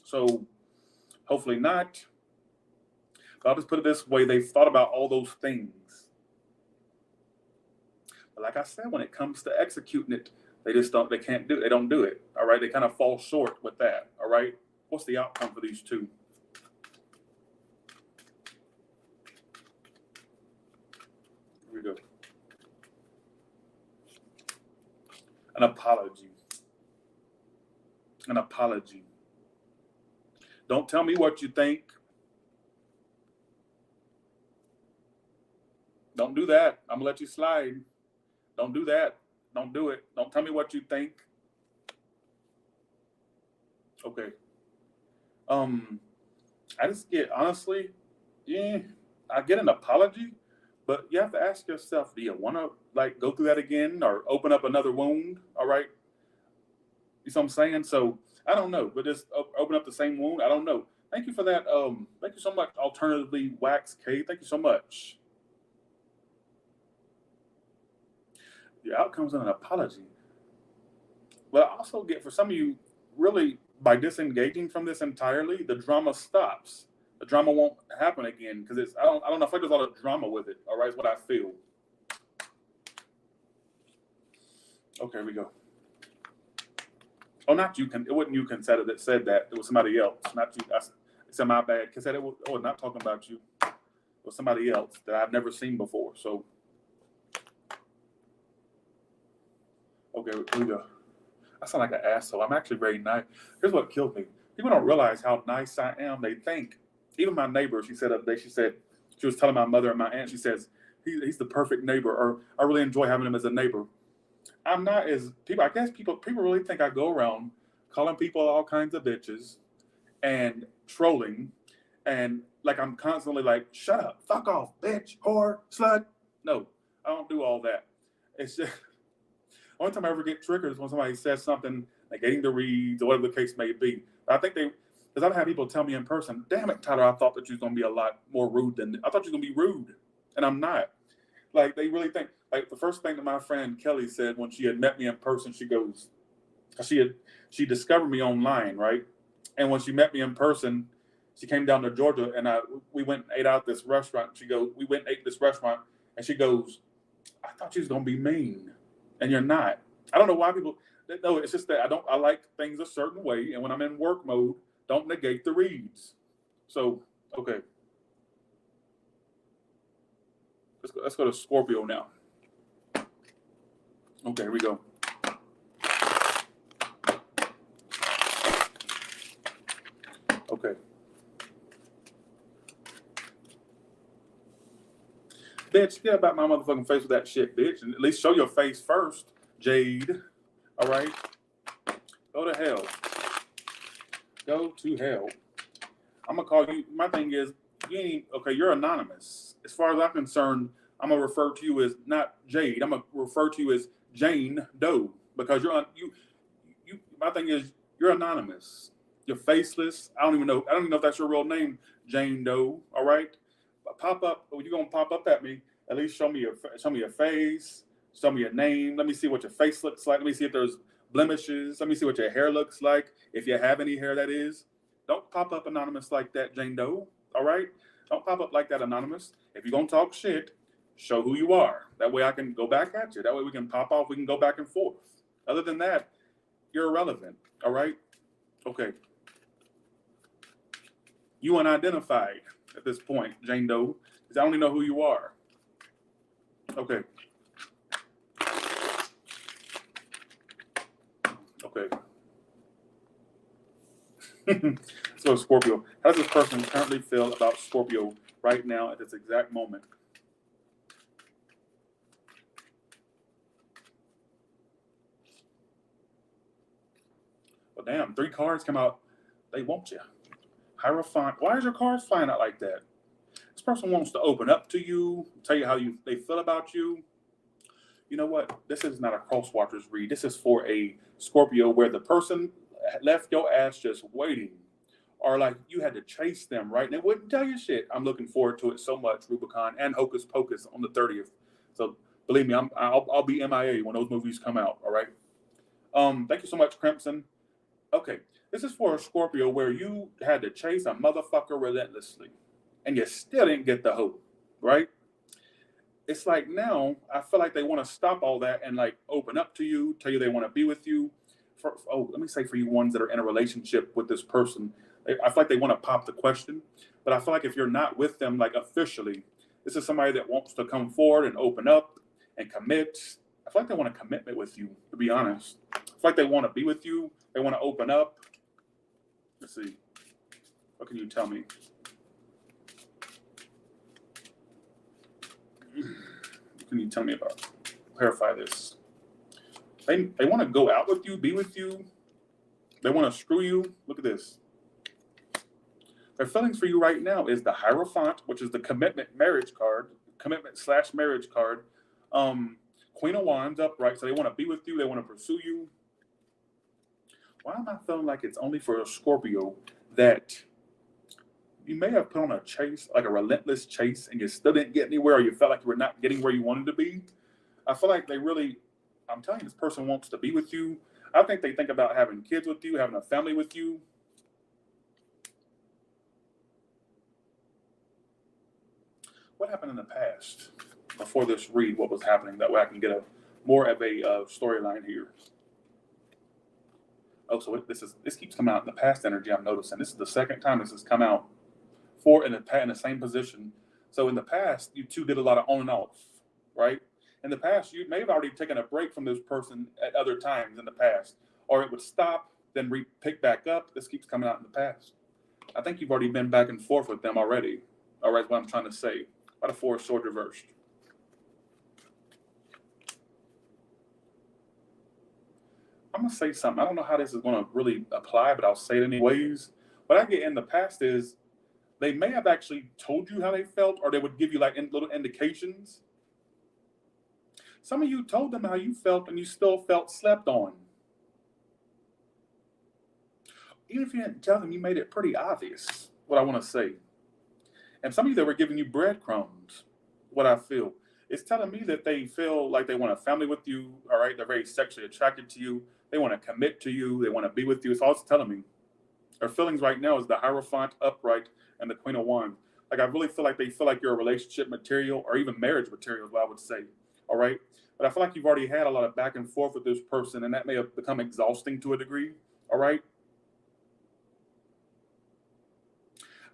So hopefully not. But I'll just put it this way: they've thought about all those things. But like I said, when it comes to executing it, they don't do it. All right. They kind of fall short with that. All right. What's the outcome for these two? Here we go. An apology. An apology. Don't tell me what you think. Don't do that. I'm gonna let you slide. Don't do that. Don't do it. Don't tell me what you think. Okay. I just get, honestly, I get an apology, but you have to ask yourself, do you want to go through that again or open up another wound? All right. You know what I'm saying? So I don't know, but just open up the same wound. I don't know. Thank you for that. Thank you so much. Alternatively, Wax K. Thank you so much. The outcome's an apology. But I also get, for some of you, really, by disengaging from this entirely, the drama stops. The drama won't happen again because I don't know. I feel like there's a lot of drama with it. All right, is what I feel. Okay, here we go. Oh, not you. It wasn't you, Consetta, that said that. It was somebody else. Not you. I said my bad. Consetta, it was not talking about you. It was somebody else that I've never seen before. So, okay, here we go. I sound like an asshole. I'm actually very nice. Here's what killed me. People don't realize how nice I am. They think. Even my neighbor, she said the other day, she was telling my mother and my aunt, she says, he's the perfect neighbor, or I really enjoy having him as a neighbor. I'm not as people. I guess people really think I go around calling people all kinds of bitches and trolling, and I'm constantly shut up, fuck off, bitch, whore, slut. No, I don't do all that. It's just the only time I ever get triggered is when somebody says something negating the reads or whatever the case may be. I think because I've had people tell me in person, damn it, Tyler, I thought that you was going to be a lot more rude I thought you were going to be rude, and I'm not. They really think, the first thing that my friend Kelly said when she had met me in person, she goes, she discovered me online, right? And when she met me in person, she came down to Georgia, and we went and ate out at this restaurant. We went and ate at this restaurant, and she goes, I thought you was going to be mean, and you're not. I don't know why people, no, it's just that I like things a certain way, and when I'm in work mode, don't negate the reads. So, okay. Let's go to Scorpio now. Okay, here we go. Okay. Bitch, get about my motherfucking face with that shit, bitch. And at least show your face first. Jade. All right. Go to hell. Go to hell. I'm gonna call you. My thing is, you ain't okay. You're anonymous. As far as I'm concerned, I'm gonna refer to you as not Jade. I'm gonna refer to you as Jane Doe because you. My thing is, you're anonymous. You're faceless. I don't even know if that's your real name, Jane Doe. All right. But pop up. When you're gonna pop up at me, at least show me your face. Show me your name. Let me see what your face looks like. Let me see if there's blemishes. Let me see what your hair looks like. If you have any hair, that is. Don't pop up anonymous like that, Jane Doe. All right? Don't pop up like that anonymous. If you're going to talk shit, show who you are. That way I can go back at you. That way we can pop off. We can go back and forth. Other than that, you're irrelevant. All right? Okay. You unidentified at this point, Jane Doe, because I only know who you are. Okay. Okay. So Scorpio, how does this person currently feel about Scorpio right now at this exact moment? Well, damn, 3 cards come out. They want you. Hierophant. Why is your cards flying out like that? This person wants to open up to you, tell you how they feel about you. You know what? This is not a crosswatchers read. This is for a Scorpio where the person left your ass just waiting, or like you had to chase them, right? And they wouldn't tell you shit. I'm looking forward to it so much, Rubicon and Hocus Pocus on the 30th. So believe me, I'll be MIA when those movies come out. All right. Thank you so much, Crimson. Okay, this is for a Scorpio where you had to chase a motherfucker relentlessly, and you still didn't get the hope, right? It's like now I feel like they want to stop all that and like open up to you, tell you they want to be with you. Let me say for you ones that are in a relationship with this person, I feel like they want to pop the question, but I feel like if you're not with them like officially, this is somebody that wants to come forward and open up and commit. I feel like they want a commitment with you, to be honest. I feel like they want to be with you. They want to open up. Let's see. What can you tell me? What can you tell me about? Clarify this. They want to go out with you, be with you. They want to screw you. Look at this. Their feelings for you right now is the Hierophant, which is the commitment marriage card, commitment/marriage card. Queen of Wands upright. So they want to be with you. They want to pursue you. Why am I feeling like it's only for a Scorpio that you may have put on a chase, like a relentless chase, and you still didn't get anywhere, or you felt like you were not getting where you wanted to be? I feel like I'm telling you, this person wants to be with you. I think they think about having kids with you, having a family with you. What happened in the past before this read? What was happening? That way I can get more of a storyline here. Oh, so this keeps coming out in the past energy. I'm noticing this is the second time this has come out in the same position. So in the past, you two did a lot of on and off, right? In the past, you may have already taken a break from this person at other times in the past, or it would stop, then pick back up. This keeps coming out in the past. I think you've already been back and forth with them already. All right, what I'm trying to say. By the 4 of Swords reversed. I'm going to say something. I don't know how this is going to really apply, but I'll say it anyways. What I get in the past is they may have actually told you how they felt, or they would give you like little indications. Some of you told them how you felt, and you still felt slept on. Even if you didn't tell them, you made it pretty obvious what I want to say. And some of you that were giving you breadcrumbs, what I feel. It's telling me that they feel like they want a family with you, all right? They're very sexually attracted to you. They want to commit to you. They want to be with you. It's all it's telling me. Their feelings right now is the Hierophant upright and the Queen of Wands. Like, I really feel like they feel like you're a relationship material, or even marriage material is what I would say, all right? But I feel like you've already had a lot of back and forth with this person, and that may have become exhausting to a degree, all right?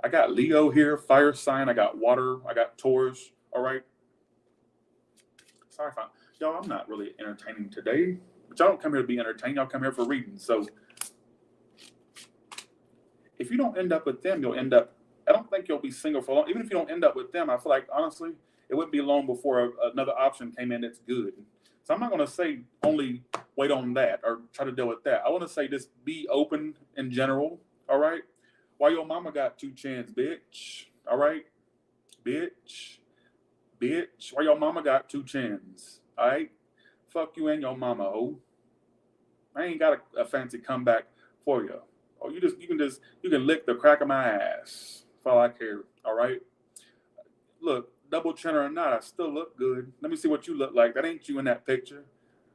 I got Leo here, fire sign. I got water. I got Taurus, all right? Sorry if y'all, I'm not really entertaining today, but y'all don't come here to be entertained. Y'all come here for reading. So if you don't end up with them, you'll end up, I don't think you'll be single for long. Even if you don't end up with them, I feel like, honestly, it wouldn't be long before another option came in that's good. So I'm not going to say only wait on that or try to deal with that. I want to say just be open in general, all right? Why your mama got 2 chins, bitch? All right? Bitch. Bitch. Why your mama got 2 chins? All right? Fuck you and your mama, ho. I ain't got a fancy comeback for you. Or you can lick the crack of my ass. That's all I care, all right? Look, double chin or not, I still look good. Let me see what you look like. That ain't you in that picture.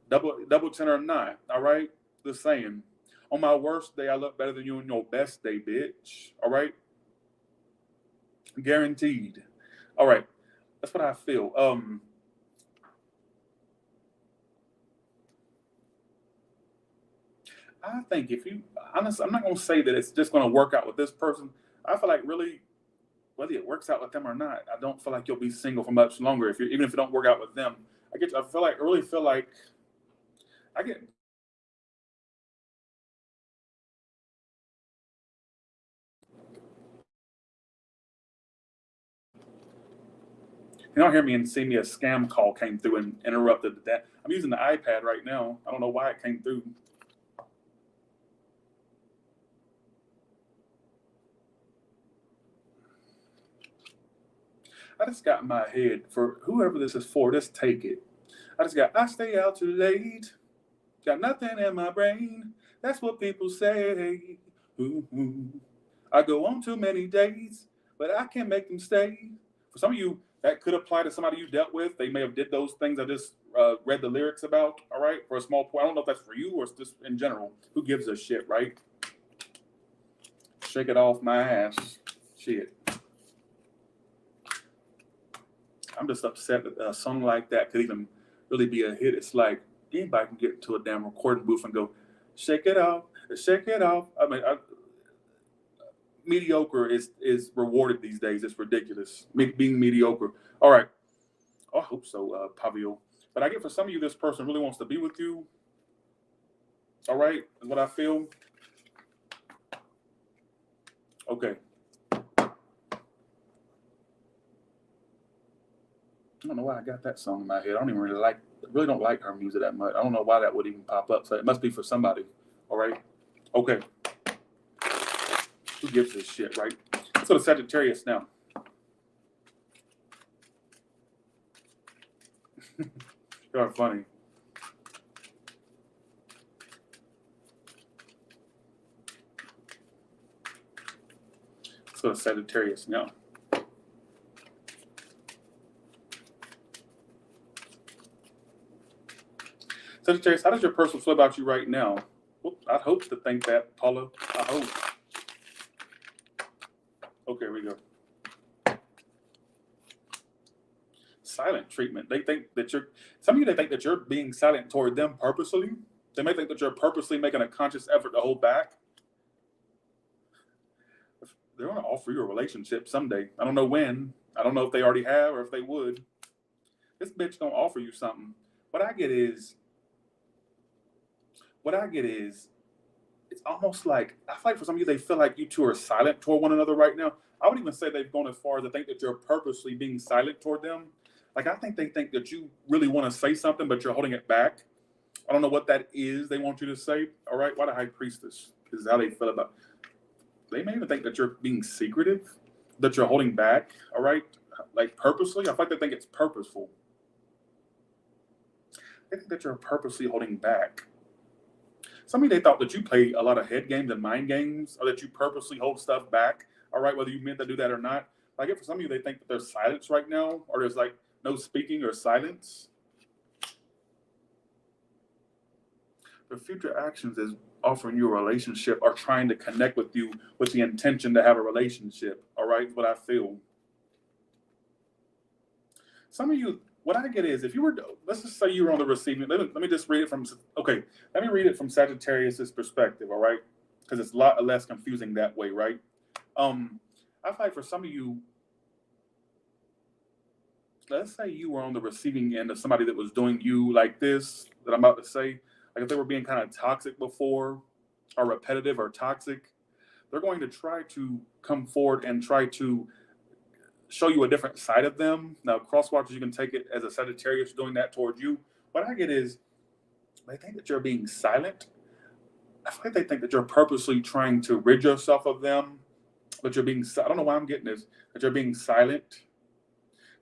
Double chin or not, all right? Just saying. On my worst day, I look better than you on your best day, bitch. All right? Guaranteed. All right. That's what I feel. I think if you, honestly, I'm not going to say that it's just going to work out with this person. I feel like really, whether it works out with them or not, I don't feel like you'll be single for much longer. Even if it don't work out with them, I really feel like I get. You don't hear me and see me a scam call came through and interrupted that. I'm using the iPad right now. I don't know why it came through. I just got in my head, for whoever this is for, just take it. I stay out too late. Got nothing in my brain. That's what people say. Ooh. I go on too many dates, but I can't make them stay. For some of you, that could apply to somebody you dealt with. They may have did those things I just read the lyrics about, all right, for a small point. I don't know if that's for you or it's just in general. Who gives a shit, right? Shake it off my ass. Shit. I'm just upset that a song like that could even really be a hit. It's like anybody can get into a damn recording booth and go, shake it off, shake it off. I mean, mediocre is rewarded these days. It's ridiculous. Being mediocre. All right. Oh, I hope so, Pavio. But I get for some of you, this person really wants to be with you. All right, is what I feel. Okay. I don't know why I got that song in my head. I don't even really don't like her music that much. I don't know why that would even pop up. So it must be for somebody. All right. Okay. Who gives this shit, right? Let's go to Sagittarius now. You're funny. Let's go to Sagittarius now. Sagittarius, how does your person feel about you right now? Well, I'd hope to think that, Paula. I hope. Okay, here we go. Silent treatment. They think that some of you, they think that you're being silent toward them purposely. They may think that you're purposely making a conscious effort to hold back. They're going to offer you a relationship someday. I don't know when. I don't know if they already have or if they would. This bitch going to offer you something. What I get is, it's almost like, I feel like for some of you, they feel like you two are silent toward one another right now. I would even say they've gone as far as to think that you're purposely being silent toward them. Like, I think they think that you really want to say something, but you're holding it back. I don't know what that is they want you to say. All right, why the High Priestess? This is how they feel about it. They may even think that you're being secretive, that you're holding back, all right? Like, purposely. I feel like they think it's purposeful. They think that you're purposely holding back. Some of you, they thought that you play a lot of head games and mind games, or that you purposely hold stuff back, all right, whether you meant to do that or not. I get for some of you, they think that there's silence right now, or there's like no speaking or silence. Their future actions is offering you a relationship or trying to connect with you with the intention to have a relationship, all right, what I feel. Some of you, what I get is, if you were, let's just say you were on the receiving, let me just read it from, okay, let me read it from Sagittarius's perspective, all right? Because it's a lot less confusing that way, right? I feel like for some of you, let's say you were on the receiving end of somebody that was doing you like this, that I'm about to say, like if they were being kind of toxic before, or repetitive or toxic, they're going to try to come forward and try to show you a different side of them. Now, crosswatchers, you can take it as a Sagittarius doing that toward you, what I get is they think that you're being silent. I feel like they think that you're purposely trying to rid yourself of them, but you're being, I don't know why I'm getting this, that you're being silent.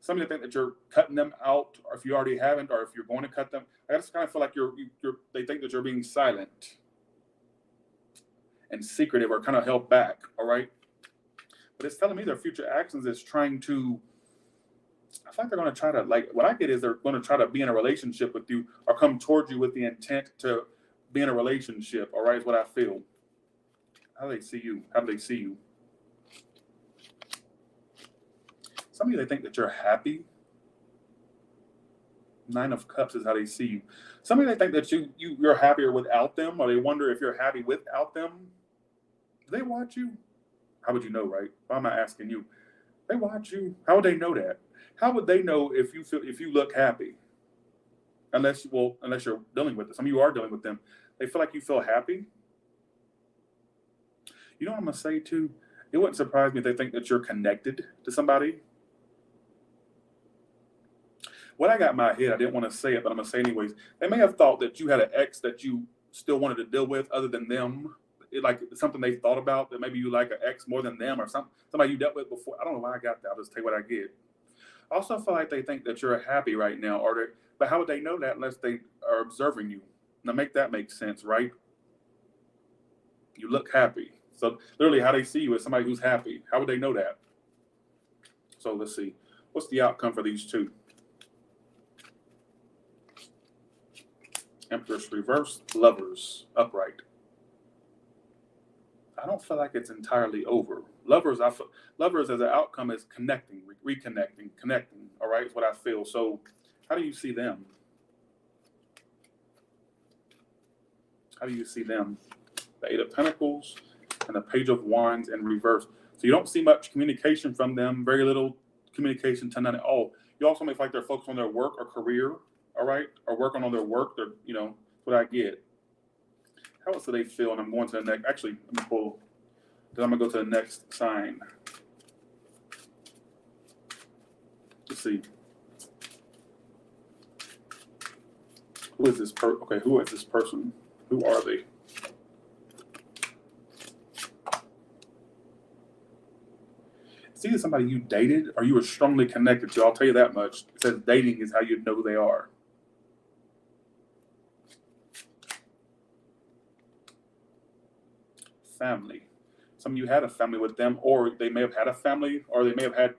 Some of you think that you're cutting them out, or if you already haven't, or if you're going to cut them. I just kind of feel like they think that you're being silent and secretive or kind of held back, all right? But it's telling me their future actions is trying to, I feel like they're going to try to, like, what I get is they're going to try to be in a relationship with you or come towards you with the intent to be in a relationship, all right, is what I feel. How do they see you? How do they see you? Some of you, they think that you're happy. 9 of Cups is how they see you. Some of you, they think that you're happier without them, or they wonder if you're happy without them. Do they watch you? How would you know, right? Why am I asking you? They watch you. How would they know that? How would they know if you look happy? Unless you're dealing with it. Some of you are dealing with them. They feel like you feel happy. You know what I'm gonna say too? It wouldn't surprise me if they think that you're connected to somebody. What I got in my head, I didn't want to say it, but I'm gonna say anyways. They may have thought that you had an ex that you still wanted to deal with other than them. Like something they thought about, that maybe you like an ex more than them, or somebody you dealt with before. I don't know why I got that. I'll just tell you what I get. I also feel like they think that you're happy right now, but how would they know that unless they are observing you? Now make that make sense, right? You look happy. So literally how they see you as somebody who's happy. How would they know that? So let's see. What's the outcome for these two? Empress reverse, Lovers upright. I don't feel like it's entirely over. Lovers as an outcome is connecting, reconnecting, connecting. All right, is what I feel. So how do you see them? How do you see them? The 8 of Pentacles and the Page of Wands in reverse. So you don't see much communication from them, very little communication to none at all. You also may feel like they're focused on their work or career, all right, or working on their work. They're, that's what I get. How else do they feel? And I'm going to the next, actually, let me pull, then I'm going to go to the next sign. Let's see. Who is this who is this person? Who are they? It's either somebody you dated or you were strongly connected to. I'll tell you that much. It says dating is how you know who they are. Family. Some of you had a family with them, or they may have had a family, or they may have had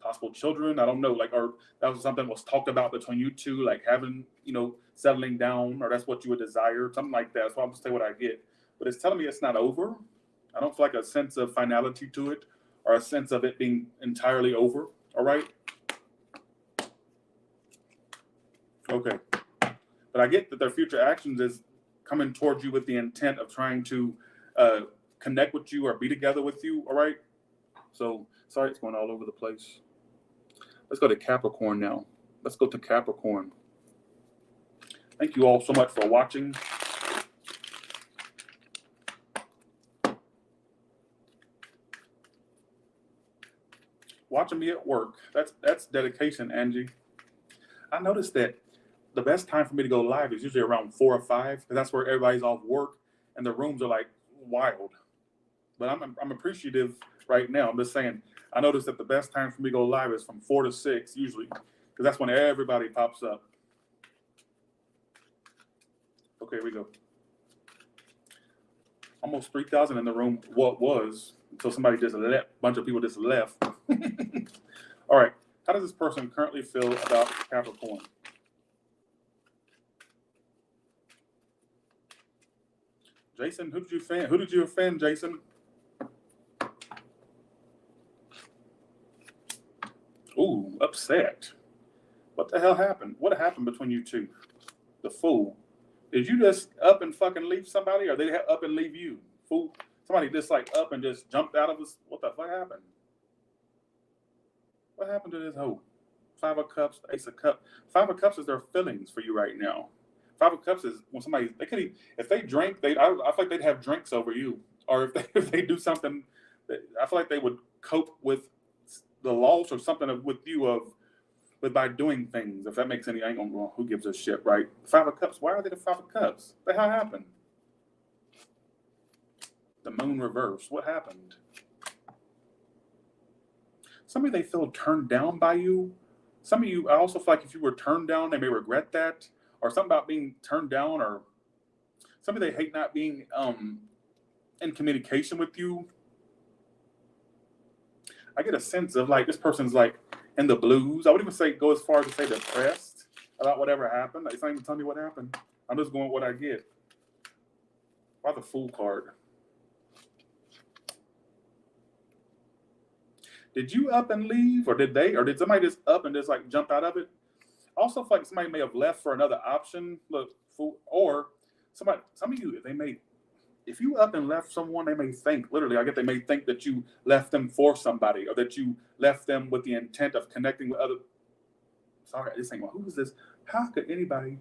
possible children. I don't know, or that was something that was talked about between you two, like having, settling down, or that's what you would desire, something like that. So I'll just say what I get. But it's telling me it's not over. I don't feel like a sense of finality to it, or a sense of it being entirely over. All right. Okay. But I get that their future actions is coming towards you with the intent of trying to connect with you or be together with you, all right? So, sorry, it's going all over the place. Let's go to Capricorn now. Let's go to Capricorn. Thank you all so much for watching. Watching me at work, that's dedication, Angie. I noticed that the best time for me to go live is usually around 4 or 5, because that's where everybody's off work and the rooms are like wild. But I'm appreciative right now. I'm just saying, I noticed that the best time for me to go live is from 4 to 6 usually, because that's when everybody pops up. Okay, here we go. Almost 3,000 in the room. What was until somebody just left? A bunch of people just left. All right. How does this person currently feel about Capricorn? Jason, who did you offend, Jason? Ooh, upset. What the hell happened? What happened between you two? The Fool. Did you just up and fucking leave somebody, or they up and leave you? Fool. Somebody just up and just jumped out of us. What the fuck happened? What happened to this hoe? 5 of Cups, Ace of Cups. 5 of Cups is their feelings for you right now. 5 of Cups is when somebody, they could, if they drink, I feel like they'd have drinks over you. Or if they do something, I feel like they would cope with the loss or something with you of but by doing things. If that makes any, I ain't gonna go, who gives a shit, right? Five of Cups. Why are they the Five of Cups? What the hell happened? The moon reverse. What happened? Somebody they feel turned down by you. Some of you, I also feel like if you were turned down, they may regret that, or something about being turned down, or somebody they hate not being in communication with you. I get a sense of like this person's like in the blues. I would even say go as far as to say depressed about whatever happened. It's not even telling me what happened. I'm just going with what I get. Why the Fool card? Did you up and leave, or did they, or did somebody just up and just like jump out of it? I also feel like somebody may have left for another option. Look, or some of you, they may, if you up and left someone, they may think, literally, I get they may think that you left them for somebody, or that you left them with the intent of connecting with other. Sorry, this ain't, who is this? How could anybody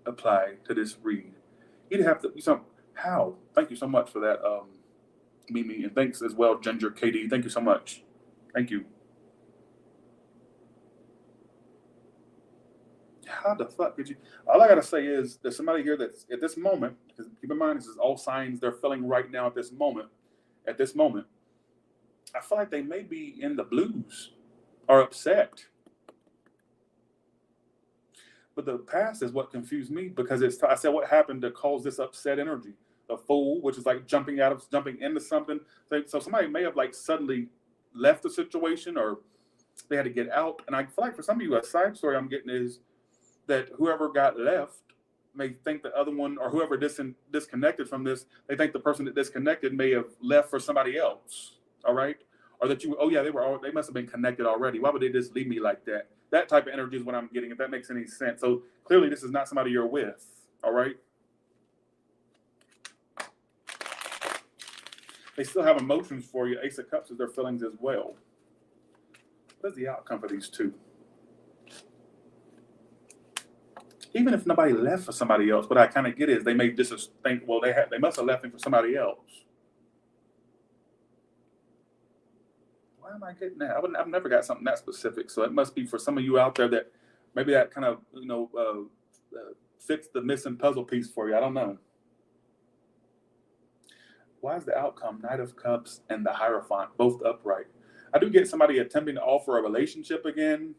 apply to this read? You'd have to, how? Thank you so much for that, Mimi, and thanks as well, Ginger KD. Thank you so much. Thank you. How the fuck did you? All I gotta say is there's somebody here that's at this moment, because keep in mind this is all signs they're feeling right now at this moment. At this moment, I feel like they may be in the blues or upset. But the past is what confused me, because I said what happened to cause this upset energy. The Fool, which is like jumping into something. So somebody may have like suddenly left the situation, or they had to get out. And I feel like for some of you, a side story I'm getting is that whoever got left may think the other one, or whoever disconnected from this, they think the person that disconnected may have left for somebody else. All right. Or that you, oh yeah, they must have been connected already. Why would they just leave me like that? That type of energy is what I'm getting, if that makes any sense. So clearly this is not somebody you're with. All right. They still have emotions for you. Ace of Cups is their feelings as well. What is the outcome for these two? Even if nobody left for somebody else, what I kind of get is they may just think, well, they must have left him for somebody else. Why am I getting that? I've never got something that specific. So it must be for some of you out there that maybe that kind of, fits the missing puzzle piece for you. I don't know. Why is the outcome Knight of Cups and the Hierophant both upright? I do get somebody attempting to offer a relationship again.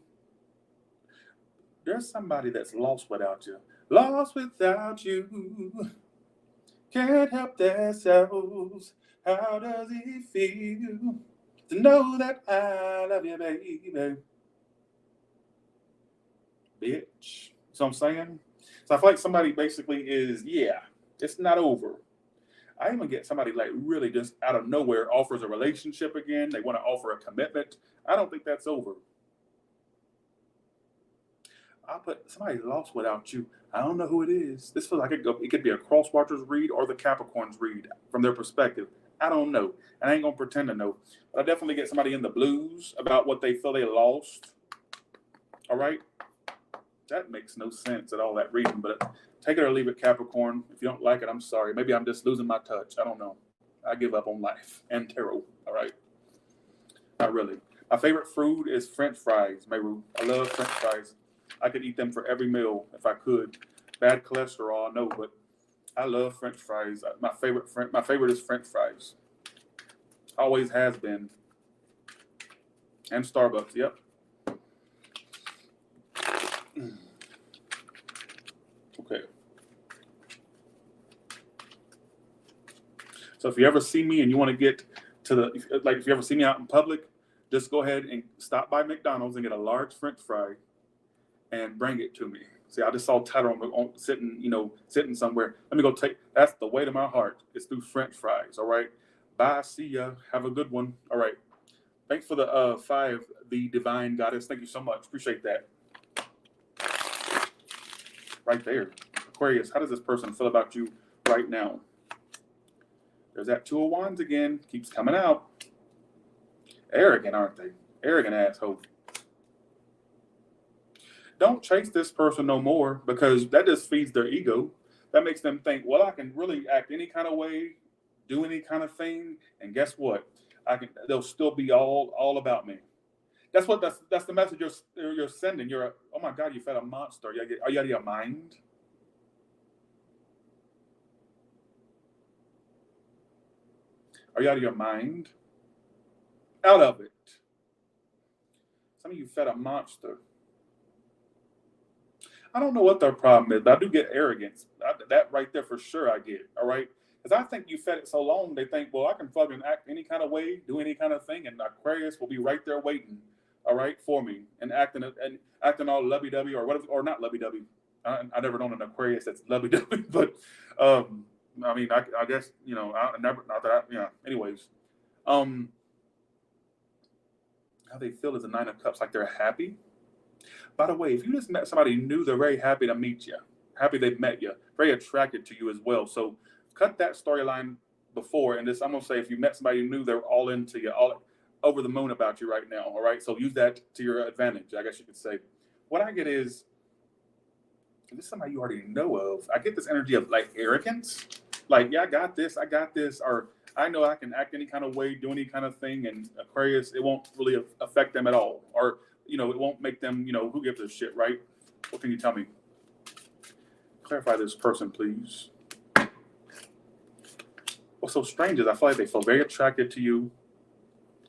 There's somebody that's lost without you. Lost without you. Can't help themselves. How does it feel to know that I love you, baby? Bitch. So I'm saying? So I feel like somebody basically is, yeah, it's not over. I even get somebody like really just out of nowhere offers a relationship again. They want to offer a commitment. I don't think that's over. I'll put somebody lost without you. I don't know who it is. This feels like it could be a cross watcher's read or the Capricorn's read from their perspective. I don't know. And I ain't going to pretend to know. But I definitely get somebody in the blues about what they feel they lost. All right? That makes no sense at all, that reading. But take it or leave it, Capricorn. If you don't like it, I'm sorry. Maybe I'm just losing my touch. I don't know. I give up on life and tarot. All right? Not really. My favorite food is French fries, Meru. I love French fries. I could eat them for every meal if I could. Bad cholesterol, I know, but I love French fries. My favorite is French fries. Always has been. And Starbucks, yep. Okay. So if you ever see me and you want to get to if you ever see me out in public, just go ahead and stop by McDonald's and get a large French fry and bring it to me. See, I just saw Tyler sitting somewhere. Let me go that's the way to my heart. It's through French fries. All right. Bye. See ya. Have a good one. All right. Thanks for the 5, the Divine Goddess. Thank you so much. Appreciate that. Right there. Aquarius, how does this person feel about you right now? There's that 2 of Wands again. Keeps coming out. Arrogant, aren't they? Arrogant asshole. Don't chase this person no more, because that just feeds their ego. That makes them think, well, I can really act any kind of way, do any kind of thing, and guess what? They'll still be all about me. That's the message you're sending. Oh my God, you fed a monster. Are you out of your mind? Are you out of your mind? Out of it. Some of you fed a monster. I don't know what their problem is, but I do get arrogance. That right there for sure I get, all right? Because I think you fed it so long, they think, well, I can fucking act any kind of way, do any kind of thing, and Aquarius will be right there waiting, all right, for me, and acting all lovey-dovey or whatever, or not lovey-dovey. I never known an Aquarius that's lovey-dovey, but I mean, I guess, you know, I never, not that I, yeah, anyways. How they feel is a 9 of Cups, like they're happy. By the way, if you just met somebody new, they're very happy to meet you, happy they've met you, very attracted to you as well. So cut that storyline before, and I'm gonna say, if you met somebody new, they're all into you, all over the moon about you right now. All right, so use that to your advantage, I guess you could say. What I get is this is somebody you already know of. I get this energy of like arrogance, like, yeah, I got this, or I know I can act any kind of way, do any kind of thing, and Aquarius, it won't really affect them at all, or you know, it won't make them, you know, who gives a shit, right? What can you tell me? Clarify this person, please. What's so strange is I feel like they feel very attracted to you.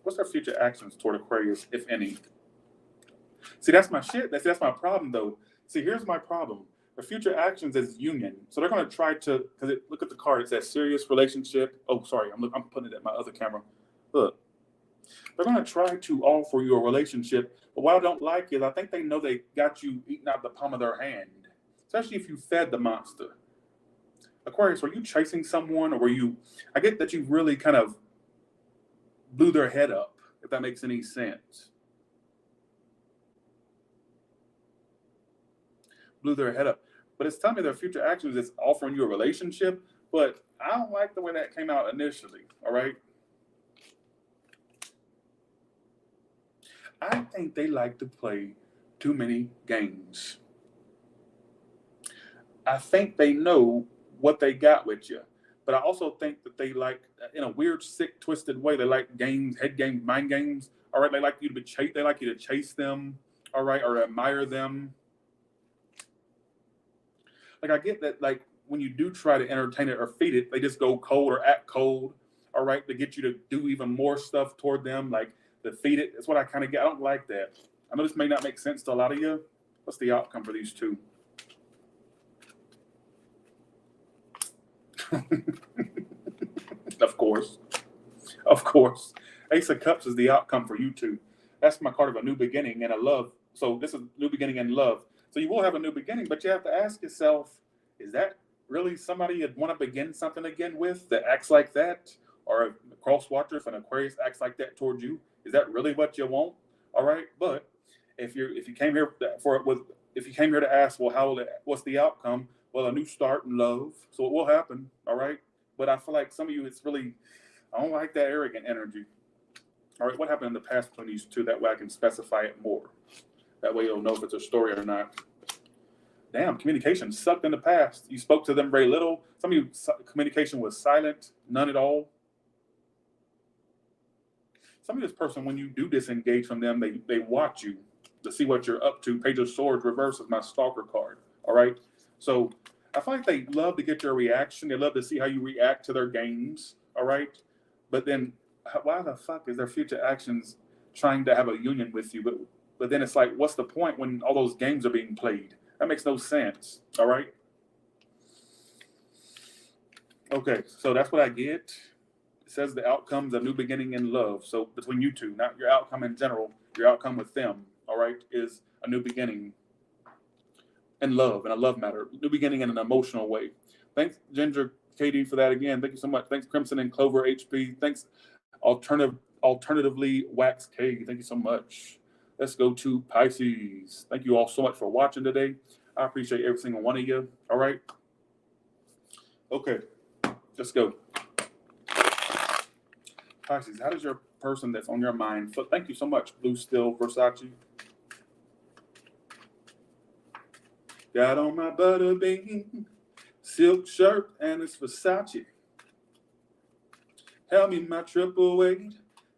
What's their future actions toward Aquarius, if any? See, that's my shit. That's my problem, though. See, here's my problem. The future actions is union. So they're going to try to, because look at the card. It says serious relationship. Oh, sorry. I'm putting it at my other camera. Look. They're going to try to offer you a relationship. But what I don't like is I think they know they got you eating out the palm of their hand, especially if you fed the monster. Aquarius, were you chasing someone, or were you, I get that you really kind of blew their head up, if that makes any sense. Blew their head up. But it's telling me their future actions is offering you a relationship, but I don't like the way that came out initially, all right? I think they like to play too many games. I think they know what they got with you, but I also think that they like, in a weird, sick, twisted way, they like games, head games, mind games. All right, they like you to they like you to chase them, all right, or admire them. Like, I get that, like, when you do try to entertain it or feed it, they just go cold or act cold, all right, to get you to do even more stuff toward them, like to feed it. That's what I kind of get. I don't like that. I know this may not make sense to a lot of you. What's the outcome for these two? Of course. Of course. Ace of Cups is the outcome for you two. That's my card of a new beginning and a love. So this is new beginning and love. So you will have a new beginning, but you have to ask yourself, is that really somebody you'd want to begin something again with that acts like that? Or a cross watcher, if an Aquarius acts like that towards you, is that really what you want? All right. But if you came here if you came here to ask, well, what's the outcome? Well, a new start in love. So it will happen. All right. But I feel like some of you, it's really, I don't like that arrogant energy. All right. What happened in the past between these two? That way I can specify it more. That way you'll know if it's a story or not. Damn, communication sucked in the past. You spoke to them very little. Some of you, communication was silent, none at all. Some of this person, when you do disengage from them, they watch you to see what you're up to. Page of Swords reverse is my stalker card. All right. So I find like they love to get your reaction. They love to see how you react to their games. All right. But then why the fuck is their future actions trying to have a union with you? But then it's like, what's the point when all those games are being played? That makes no sense. All right. Okay. So that's what I get. It says the outcome's a new beginning in love. So between you two, not your outcome in general, your outcome with them, all right, is a new beginning in love, in a love matter. New beginning in an emotional way. Thanks, Ginger Katie, for that again. Thank you so much. Thanks, Crimson and Clover HP. Thanks, Alternatively Wax K. Thank you so much. Let's go to Pisces. Thank you all so much for watching today. I appreciate every single one of you. All right. Okay, let's go. Pisces, how does your person that's on your mind feel? Thank you so much, Blue Still Versace. Got on my butterbean silk shirt and it's Versace. Help me my triple weight.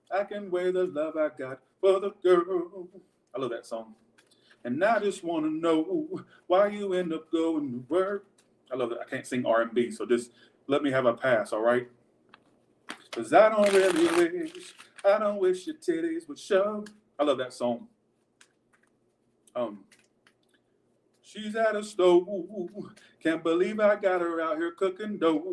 I can wear the love I got for the girl. I love that song. And I just want to know why you end up going to work. I love it. I can't sing R&B, so just let me have a pass, all right? Because I don't wish your titties would show. I love that song. She's at a stove. Can't believe I got her out here cooking dope.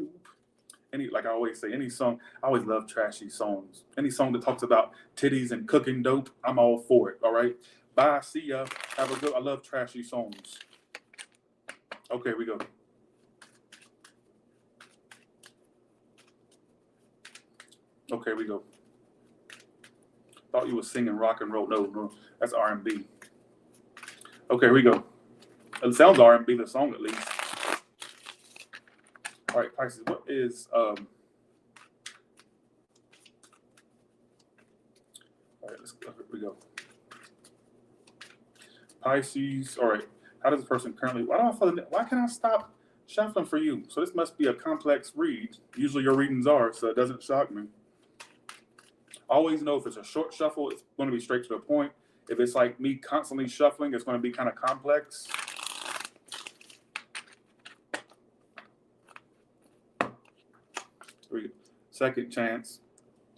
Like I always say, any song, I always love trashy songs. Any song that talks about titties and cooking dope, I'm all for it, all right? Bye, see ya. Have a good, I love trashy songs. Okay, we go. Okay, we go. Thought you were singing rock and roll. No, that's R&B. Okay, we go. It sounds R&B, the song at least. All right, Pisces, what is all right, here we go. Pisces, all right. How does the person currently, why can't I stop shuffling for you? So this must be a complex read. Usually your readings are, so it doesn't shock me. Always know if it's a short shuffle, it's going to be straight to the point. If it's like me constantly shuffling, it's going to be kind of complex. Second chance.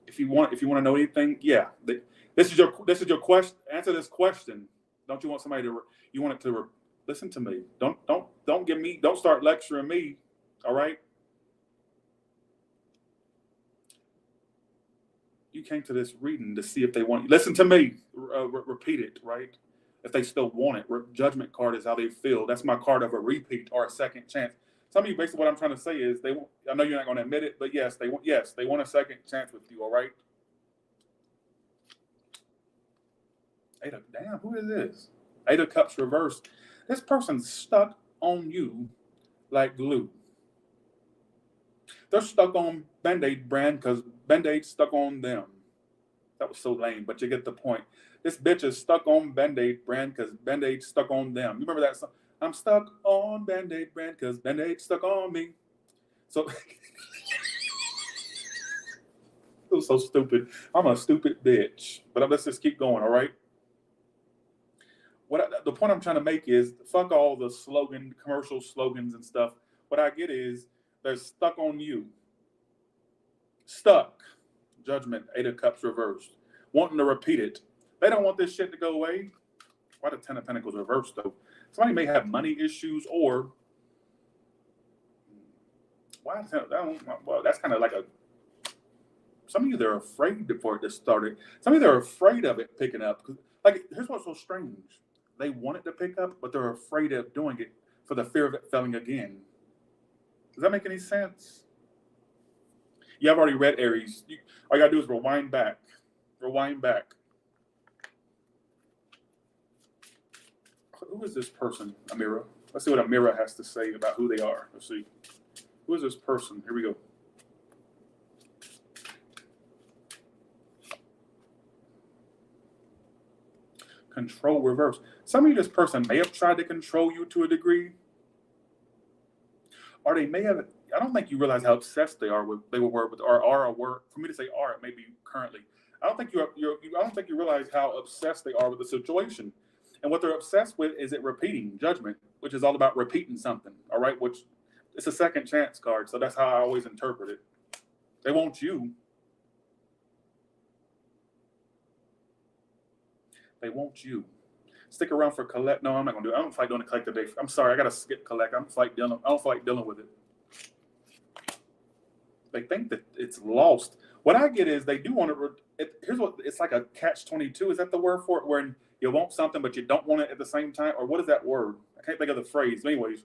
If you want to know anything, yeah. This is your question. Answer this question. Don't you want somebody to? You want it to listen to me. Don't give me. Don't start lecturing me. All right. You came to this reading to see if they want. Listen to me. Repeat it. Right. If they still want it. Judgment card is how they feel. That's my card of a repeat or a second chance. Some of you, basically, what I'm trying to say is they. I know you're not going to admit it, but yes, they want a second chance with you. All right. Damn, who is this? 8 of Cups reversed. This person's stuck on you like glue. They're stuck on Band-Aid brand because Band-Aid stuck on them. That was so lame, but you get the point. This bitch is stuck on Band-Aid brand because Band-Aid stuck on them. You remember that song? I'm stuck on Band-Aid brand because Band-Aid stuck on me. So it was so stupid. I'm a stupid bitch. But let's just keep going, all right? The point I'm trying to make is fuck all the commercial slogans and stuff. What I get is they're stuck on you. Stuck. Judgment, 8 of Cups reversed. Wanting to repeat it. They don't want this shit to go away. Why the 10 of Pentacles reversed though? Somebody may have money issues or why? Well, that's kind of like some of you, they're afraid before it started. Some of you, they're afraid of it picking up. Like, here's what's so strange. They want it to pick up, but they're afraid of doing it for the fear of it failing again. Does that make any sense? Yeah, I've already read Aries. All you gotta do is rewind back. Rewind back. Who is this person, Amira? Let's see what Amira has to say about who they are. Let's see. Who is this person? Here we go. Control reverse. Some of you, this person may have tried to control you to a degree. Or they may have, I don't think you realize how obsessed they were with, or are, for me to say are, it may be currently. I don't think you realize how obsessed they are with the situation. And what they're obsessed with is it repeating judgment, which is all about repeating something, all right? Which it's a second chance card, so that's how I always interpret it. They want you. They want you. Stick around for collect. No, I'm not gonna do it. I don't feel like doing a collect today. I'm sorry, I gotta skip collect. I don't feel like dealing with it. They think that it's lost. What I get is they do want to. Here's what it's like, a catch-22. Is that the word for it? Where you want something but you don't want it at the same time, or what is that word? I can't think of the phrase. But anyways,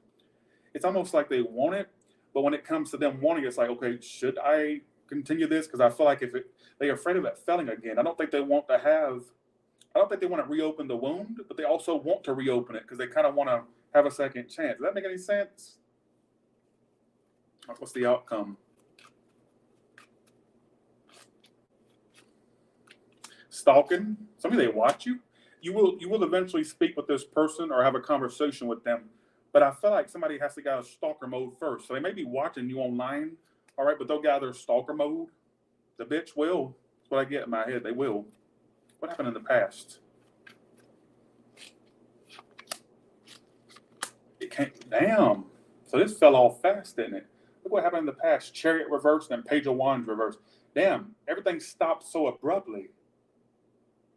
it's almost like they want it, but when it comes to them wanting it, it's like, okay, should I continue this? Because I feel like they're afraid of it failing again. I don't think they want to reopen the wound, but they also want to reopen it because they kind of want to have a second chance. Does that make any sense? What's the outcome? Stalking. Some of you, they watch you. You will eventually speak with this person or have a conversation with them. But I feel like somebody has to get out of stalker mode first. So they may be watching you online, all right, but they'll get out of their stalker mode. The bitch will. That's what I get in my head. They will. What happened in the past? It can't. Damn. So this fell off fast, didn't it? Look what happened in the past. Chariot reversed and Page of Wands reversed. Damn. Everything stopped so abruptly.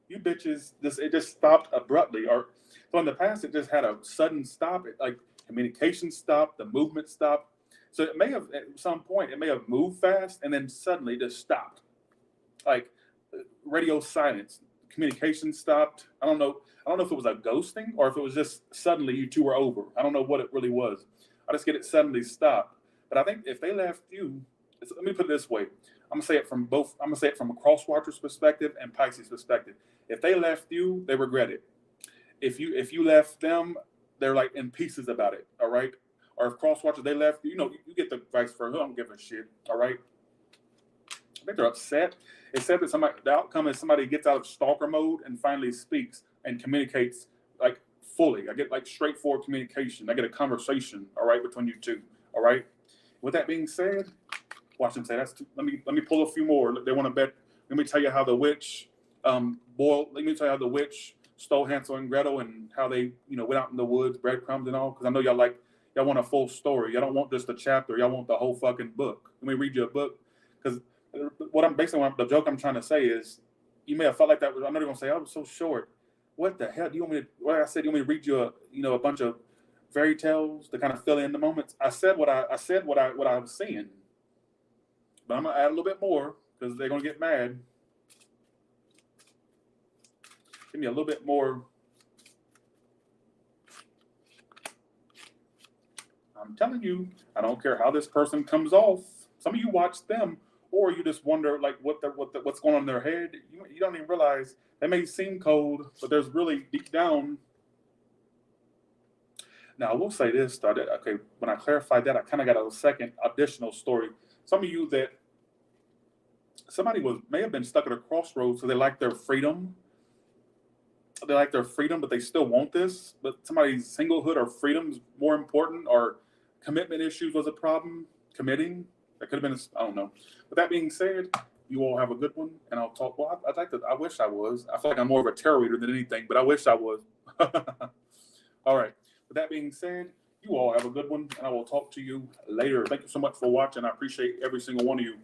You bitches, it just stopped abruptly. Or so in the past, it just had a sudden stop. It, like communication stopped, the movement stopped. So it may have at some point it may have moved fast and then suddenly just stopped. Like radio silence, communication stopped. I don't know if it was a ghosting or if it was just suddenly you two were over. I don't know what it really was. I just get it suddenly stopped. But I think if they left you, let me put it this way. I'm gonna say it from both. I'm gonna say it from a cross watcher's perspective and Pisces perspective. If they left you, they regret it. If you left them, they're like in pieces about it. All right. Or if cross watchers they left you, you get the vice versa. I don't give a shit. All right. I think they're upset. It's said that the outcome is somebody gets out of stalker mode and finally speaks and communicates like fully. I get like straightforward communication. I get a conversation, all right, between you two, all right. With that being said, watch them say that's too, let me pull a few more. They want to bet. Let me tell you how the witch let me tell you how the witch stole Hansel and Gretel and how they went out in the woods, breadcrumbs and all. Because I know y'all want a full story. Y'all don't want just a chapter. Y'all want the whole fucking book. Let me read you a book because the joke I'm trying to say is you may have felt like that. I'm not even gonna say I was so short. What the hell do you want me to? What I said, you want me to read you a bunch of fairy tales to kind of fill in the moments? I said what I was seeing, but I'm gonna add a little bit more because they're gonna get mad. Give me a little bit more. I'm telling you, I don't care how this person comes off. Some of you watch them, or you just wonder like what's going on in their head. You don't even realize they may seem cold, but there's really deep down. Now I will say this. Okay, when I clarified that, I kind of got a second additional story. Some of you that somebody may have been stuck at a crossroads, so they like their freedom. They like their freedom, but they still want this. But somebody's singlehood or freedom is more important, or commitment issues was a problem. Committing, that could have been, I don't know. With that being said, you all have a good one, and I'll talk. Well, I wish I was. I feel like I'm more of a tarot reader than anything, but I wish I was. All right. With that being said, you all have a good one, and I will talk to you later. Thank you so much for watching. I appreciate every single one of you.